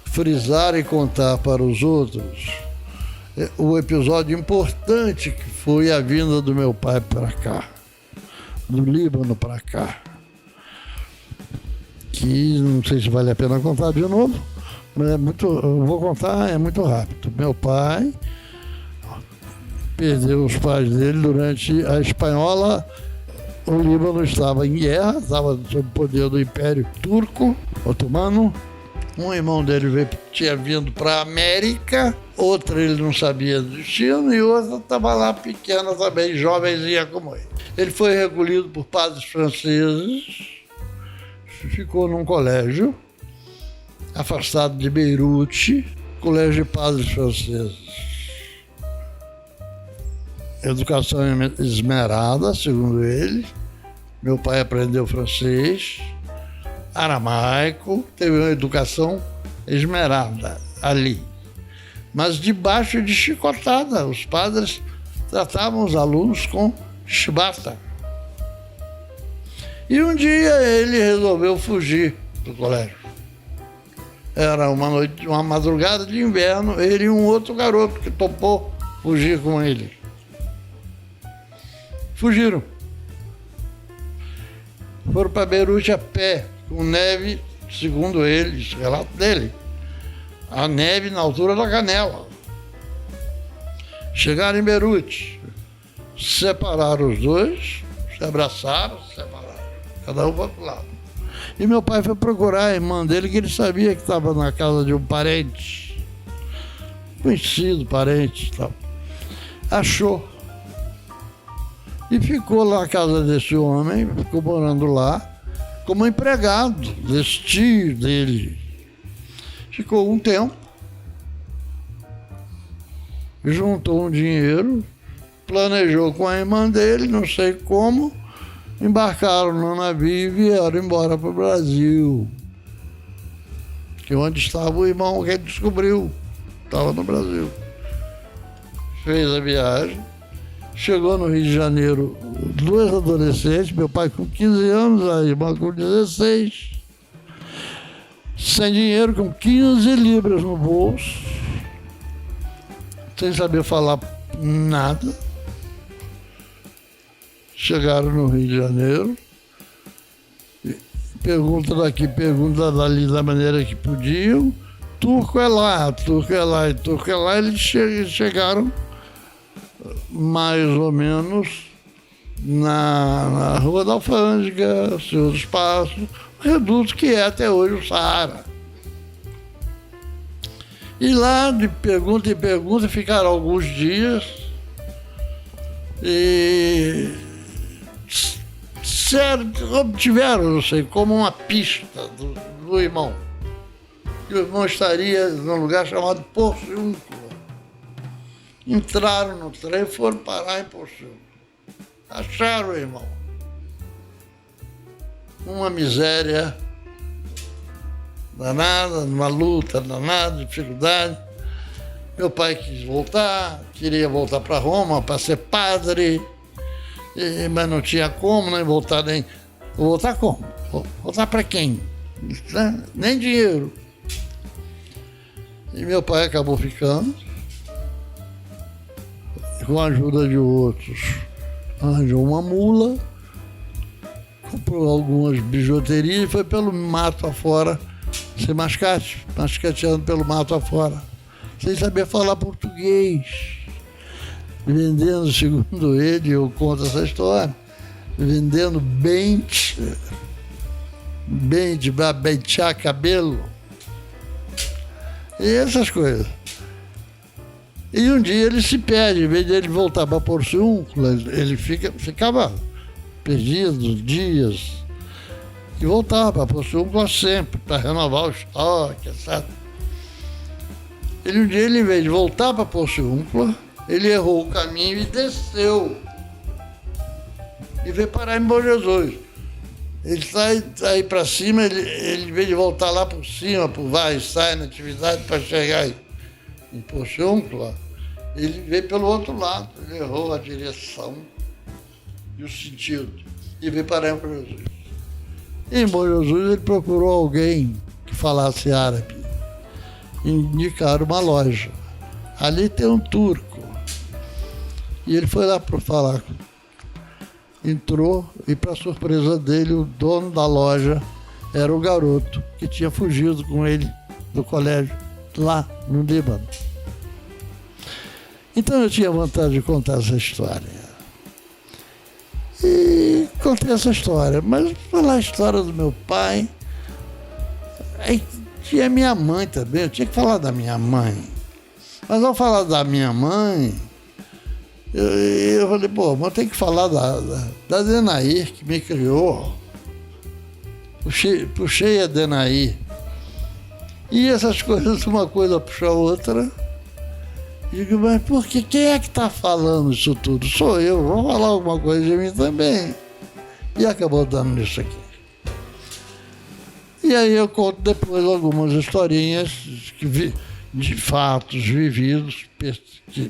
frisar e contar para os outros o episódio importante que foi a vinda do meu pai para cá, do Líbano para cá, que não sei se vale a pena contar de novo, mas eu vou contar, é muito rápido. Meu pai perdeu os pais dele durante a Espanhola. O Líbano estava em guerra, estava sob o poder do Império Turco Otomano. Um irmão dele tinha vindo para a América, outro ele não sabia do destino e outro estava lá pequena também, jovenzinha como ele. Ele foi recolhido por padres franceses, ficou num colégio afastado de Beirute, colégio de padres franceses. Educação esmerada, segundo ele. Meu pai aprendeu francês, aramaico, teve uma educação esmerada ali. Mas debaixo de chicotada, os padres tratavam os alunos com chibata. E um dia ele resolveu fugir do colégio. Era uma madrugada de inverno, ele e um outro garoto que topou fugir com ele. Fugiram. Foram para Beirute a pé, com neve, segundo ele, o relato dele. A neve na altura da canela. Chegaram em Beirute, separaram os dois, se abraçaram, se separaram. Cada um foi para o lado. E meu pai foi procurar a irmã dele, que ele sabia que estava na casa de um parente, conhecido, parente e tal. Achou. E ficou lá na casa desse homem, ficou morando lá, como empregado desse tio dele. Ficou um tempo, juntou um dinheiro, planejou com a irmã dele, não sei como, embarcaram no navio e vieram embora para o Brasil. Que onde estava o irmão que ele descobriu, estava no Brasil. Fez a viagem. Chegou no Rio de Janeiro, dois adolescentes, meu pai com 15 anos, a irmã com 16, sem dinheiro, com 15 libras no bolso, sem saber falar nada. Chegaram no Rio de Janeiro, pergunta daqui, pergunta dali, da maneira que podiam. Turco é lá, turco é lá e turco é lá. Eles chegaram mais ou menos na Rua da Alfândega, Senhor dos Passos, o reduto que é até hoje o Saara. E lá, de pergunta em pergunta, ficaram alguns dias e obtiveram, não sei como, uma pista do irmão. E o irmão estaria num lugar chamado Porciúncula. Entraram no trem e foram parar em Porciúncula. Acharam o irmão. Uma miséria danada, uma luta danada, dificuldade. Meu pai quis voltar, queria voltar para Roma para ser padre, mas não tinha como, nem voltar nem... Voltar como? Voltar para quem? Nem dinheiro. E meu pai acabou ficando, com a ajuda de outros. Arranjou uma mula, comprou algumas bijuterias e foi pelo mato afora, sem mascateando pelo mato afora, sem saber falar português. Vendendo, segundo ele, eu conto essa história, vendendo bente para bentear cabelo. E essas coisas. E um dia ele se perde, em vez de ele voltar para Porciúncula, ele ficava perdido dias e voltava para Porciúncula sempre, para renovar o estoque, etc. Um dia, em vez de voltar para Porciúncula, ele errou o caminho e desceu. E veio parar em Bom Jesus. Ele sai aí para cima, ele, em vez de voltar lá por cima, por vai e sai na atividade para chegar aí em Porciúncula, ele veio pelo outro lado, ele errou a direção e o sentido, e veio parar em Bom Jesus. Em Bom Jesus ele procurou alguém que falasse árabe, indicaram uma loja. Ali tem um turco, e ele foi lá para falar. Entrou e, para surpresa dele, o dono da loja era o garoto que tinha fugido com ele do colégio lá no Líbano. Então eu tinha vontade de contar essa história. E contei essa história, mas falar a história do meu pai, aí tinha minha mãe também, eu tinha que falar da minha mãe. Mas ao falar da minha mãe, eu falei, pô, mas tem que falar da Denair, que me criou. Puxei a Denair. E essas coisas, uma coisa puxa a outra. Digo, mas por que? Quem é que está falando isso tudo? Sou eu, vou falar alguma coisa de mim também. E acabou dando nisso aqui. E aí eu conto depois algumas historinhas de fatos vividos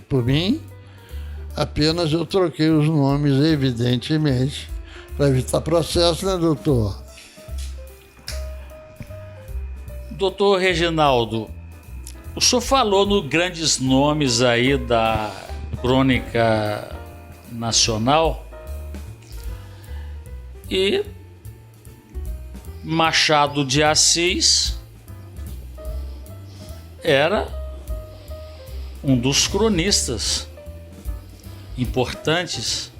por mim. Apenas eu troquei os nomes, evidentemente, para evitar processo, né, doutor? Doutor Reginaldo, o senhor falou nos grandes nomes aí da crônica nacional e Machado de Assis era um dos cronistas importantes,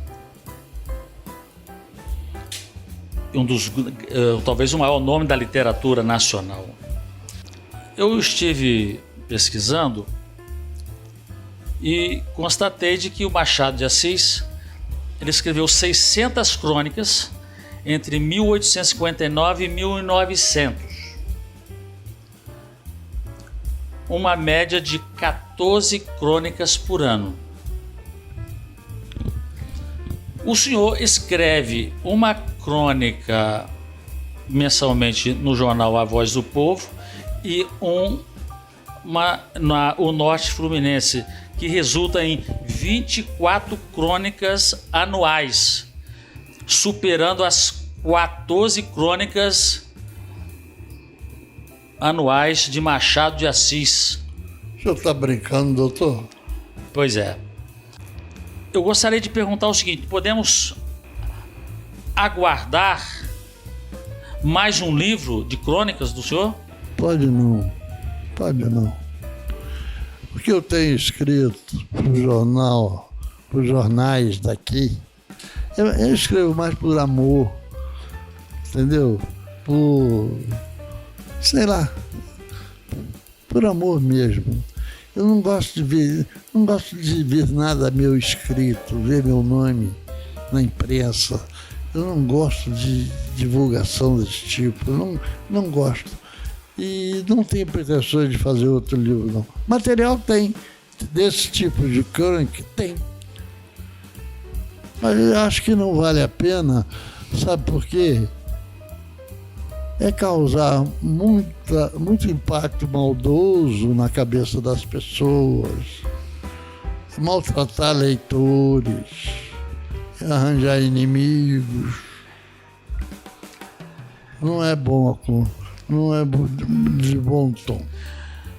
talvez o maior nome da literatura nacional. Eu estive pesquisando e constatei de que o Machado de Assis ele escreveu 600 crônicas entre 1859 e 1900. Uma média de 14 crônicas por ano. O senhor escreve uma crônica mensalmente no jornal A Voz do Povo e o Norte Fluminense, que resulta em 24 crônicas anuais, superando as 14 crônicas anuais de Machado de Assis. O senhor está brincando, doutor? Pois é. Eu gostaria de perguntar o seguinte: podemos aguardar mais um livro de crônicas do senhor? Pode não. O que eu tenho escrito para o para os jornais daqui, eu escrevo mais por amor, entendeu? Por amor mesmo. Eu não gosto de ver nada meu escrito, ver meu nome na imprensa. Eu não gosto de divulgação desse tipo, eu não gosto. E não tenho pretensões de fazer outro livro, não. Material tem, desse tipo de crônica, tem. Mas eu acho que não vale a pena, sabe por quê? É causar muito impacto maldoso na cabeça das pessoas, maltratar leitores, arranjar inimigos. Não é bom, não é de bom tom.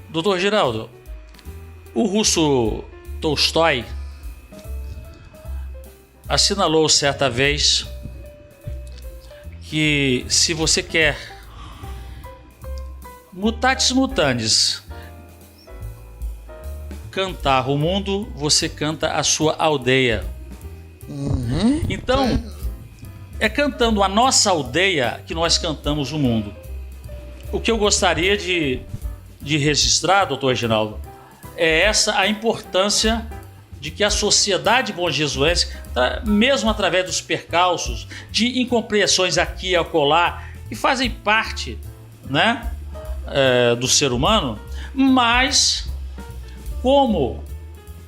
Doutor Geraldo, o russo Tolstói assinalou certa vez que se você quer mutatis mutandis cantar o mundo, você canta a sua aldeia. Então, é cantando a nossa aldeia que nós cantamos o mundo. O que eu gostaria de registrar, doutor Reginaldo, é essa a importância de que a sociedade bonjesuense, mesmo através dos percalços, de incompreensões aqui e acolá, que fazem parte, né, do ser humano, mas como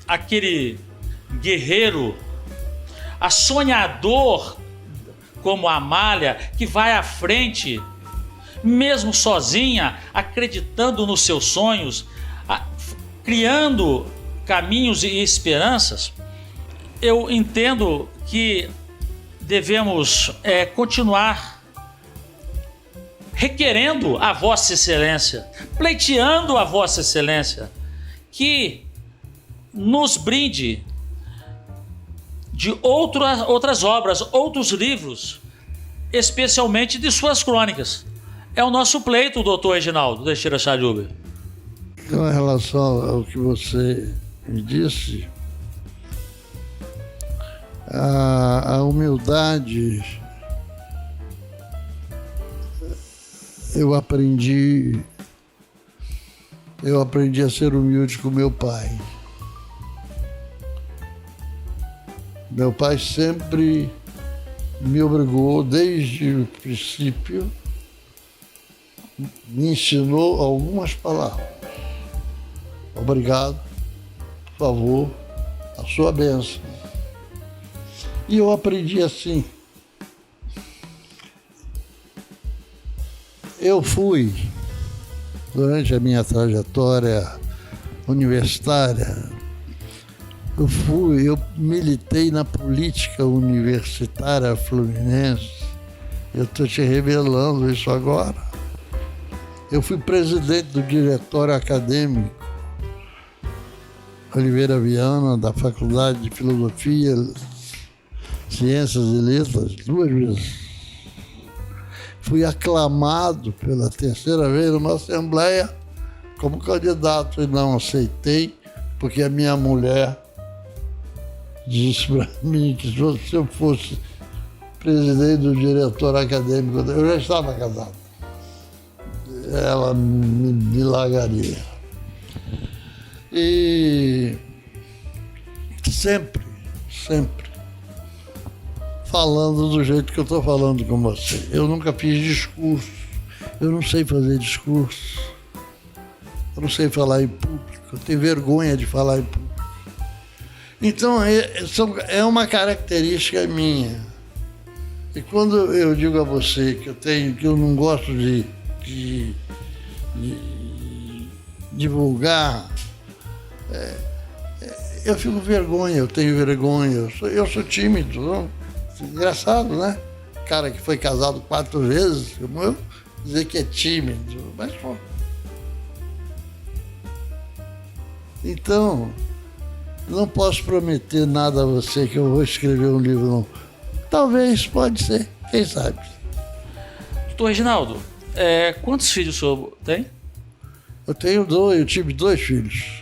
aquele guerreiro, a sonhador como a Amália, que vai à frente, mesmo sozinha, acreditando nos seus sonhos, criando caminhos e esperanças. Eu entendo que devemos continuar requerendo a Vossa Excelência, pleiteando a Vossa Excelência, que nos brinde de outras obras, outros livros, especialmente de suas crônicas. É o nosso pleito, doutor Reginaldo Teixeira Chariúbe. Com relação ao que você me disse, a humildade eu aprendi a ser humilde com meu pai. Meu pai sempre me obrigou, desde o princípio, me ensinou algumas palavras. Obrigado, por favor, a sua bênção. E eu aprendi assim. Eu fui, durante a minha trajetória universitária, eu militei na política universitária fluminense. Eu estou te revelando isso agora. Eu fui presidente do diretório acadêmico Oliveira Viana, da Faculdade de Filosofia, Ciências e Letras, 2 vezes. Fui aclamado pela 3ª vez numa assembleia como candidato e não aceitei, porque a minha mulher disse para mim que se eu fosse presidente do diretor acadêmico, eu já estava casado, ela me largaria. E sempre falando do jeito que eu estou falando com você. Eu nunca fiz discurso, eu não sei fazer discurso, eu não sei falar em público, eu tenho vergonha de falar em público. Então, é uma característica minha. E quando eu digo a você que eu não gosto de divulgar, eu fico com vergonha, eu tenho vergonha, eu sou tímido. Não? Engraçado, né? Cara que foi casado 4 vezes, como eu, dizer que é tímido, mas pô. Então, não posso prometer nada a você que eu vou escrever um livro, não. Talvez, pode ser, quem sabe. Doutor Reginaldo, quantos filhos o senhor tem? Eu tive 2 filhos.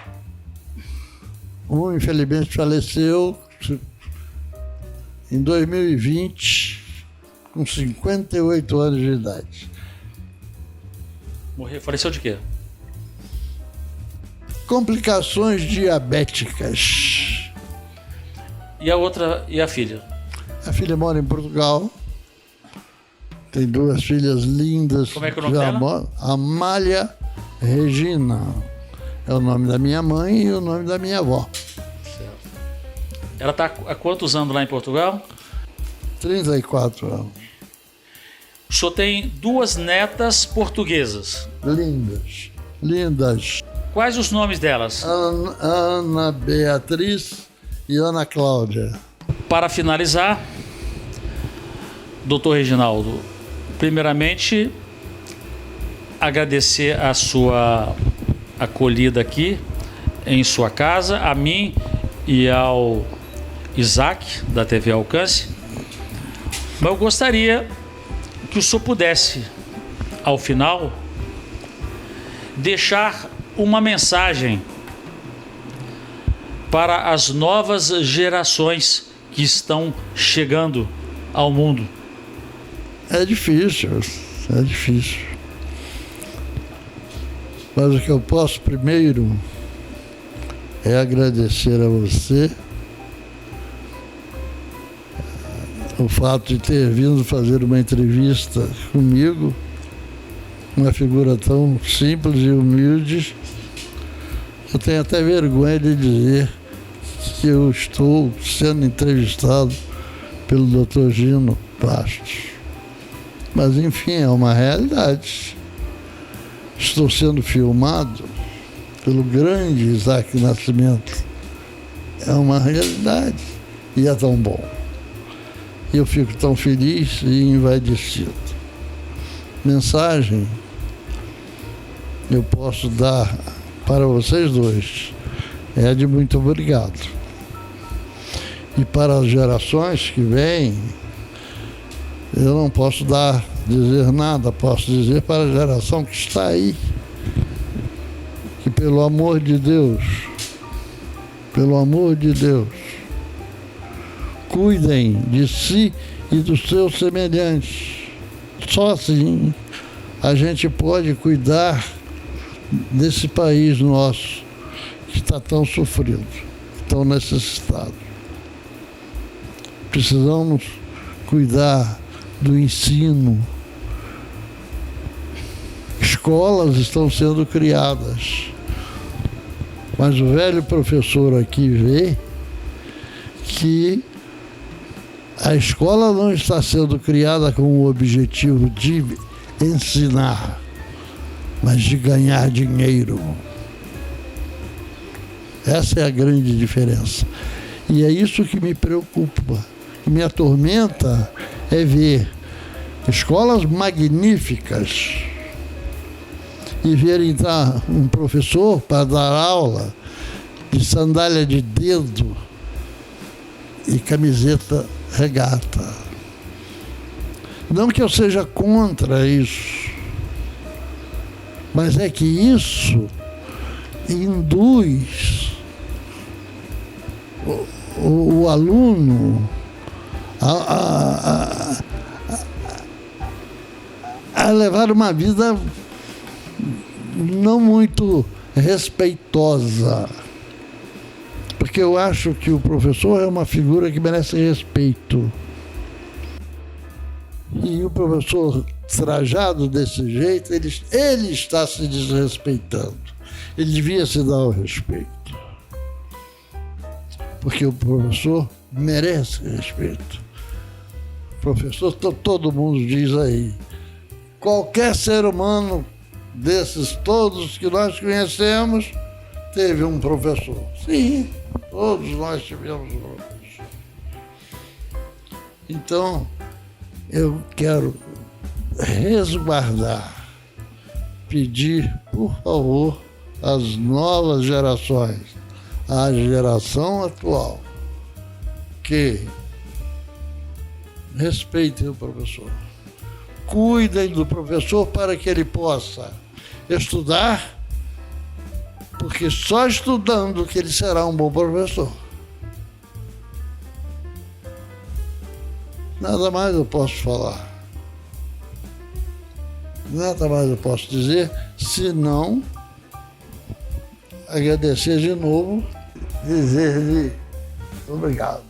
Um, infelizmente, faleceu em 2020, com 58 anos de idade. Faleceu de quê? Complicações diabéticas. E a filha? A filha mora em Portugal. Tem 2 filhas lindas. Como é que é o nome dela? Amália Regina. É o nome da minha mãe e o nome da minha avó. Certo. Ela está há quantos anos lá em Portugal? 34 anos. O senhor tem 2 netas portuguesas. Lindas. Quais os nomes delas? Ana Beatriz e Ana Cláudia. Para finalizar, doutor Reginaldo, primeiramente, agradecer a sua acolhida aqui em sua casa, a mim e ao Isaac, da TV Alcance. Mas eu gostaria que o senhor pudesse, ao final, deixar uma mensagem para as novas gerações que estão chegando ao mundo. É difícil. Mas o que eu posso primeiro é agradecer a você o fato de ter vindo fazer uma entrevista comigo, uma figura tão simples e humilde. Eu tenho até vergonha de dizer que eu estou sendo entrevistado pelo Dr. Gino Bastos. Mas, enfim, é uma realidade. Estou sendo filmado pelo grande Isaac Nascimento. É uma realidade. E é tão bom. E eu fico tão feliz e envaidecido. Mensagem eu posso dar para vocês dois é de muito obrigado. E para as gerações que vêm, eu não posso dizer nada, posso dizer para a geração que está aí, que pelo amor de Deus, cuidem de si e dos seus semelhantes. Só assim a gente pode cuidar desse país nosso que está tão sofrido, tão necessitado. Precisamos cuidar do ensino. Escolas estão sendo criadas, mas o velho professor aqui vê que a escola não está sendo criada com o objetivo de ensinar, mas de ganhar dinheiro. Essa é a grande diferença. E é isso que me preocupa, que me atormenta, é ver escolas magníficas e ver entrar um professor para dar aula de sandália de dedo e camiseta regata. Não que eu seja contra isso, mas é que isso induz o aluno a levar uma vida não muito respeitosa. Porque eu acho que o professor é uma figura que merece respeito. E o professor trajado desse jeito, ele está se desrespeitando. Ele devia se dar o respeito. Porque o professor merece respeito. Professor, todo mundo diz aí. Qualquer ser humano desses todos que nós conhecemos teve um professor. Sim, todos nós tivemos um professor. Então, eu quero resguardar, pedir, por favor, às novas gerações, à geração atual, que respeitem o professor. Cuidem do professor para que ele possa estudar, porque só estudando que ele será um bom professor. Nada mais eu posso falar. Nada mais eu posso dizer, senão agradecer de novo, dizer-lhe obrigado.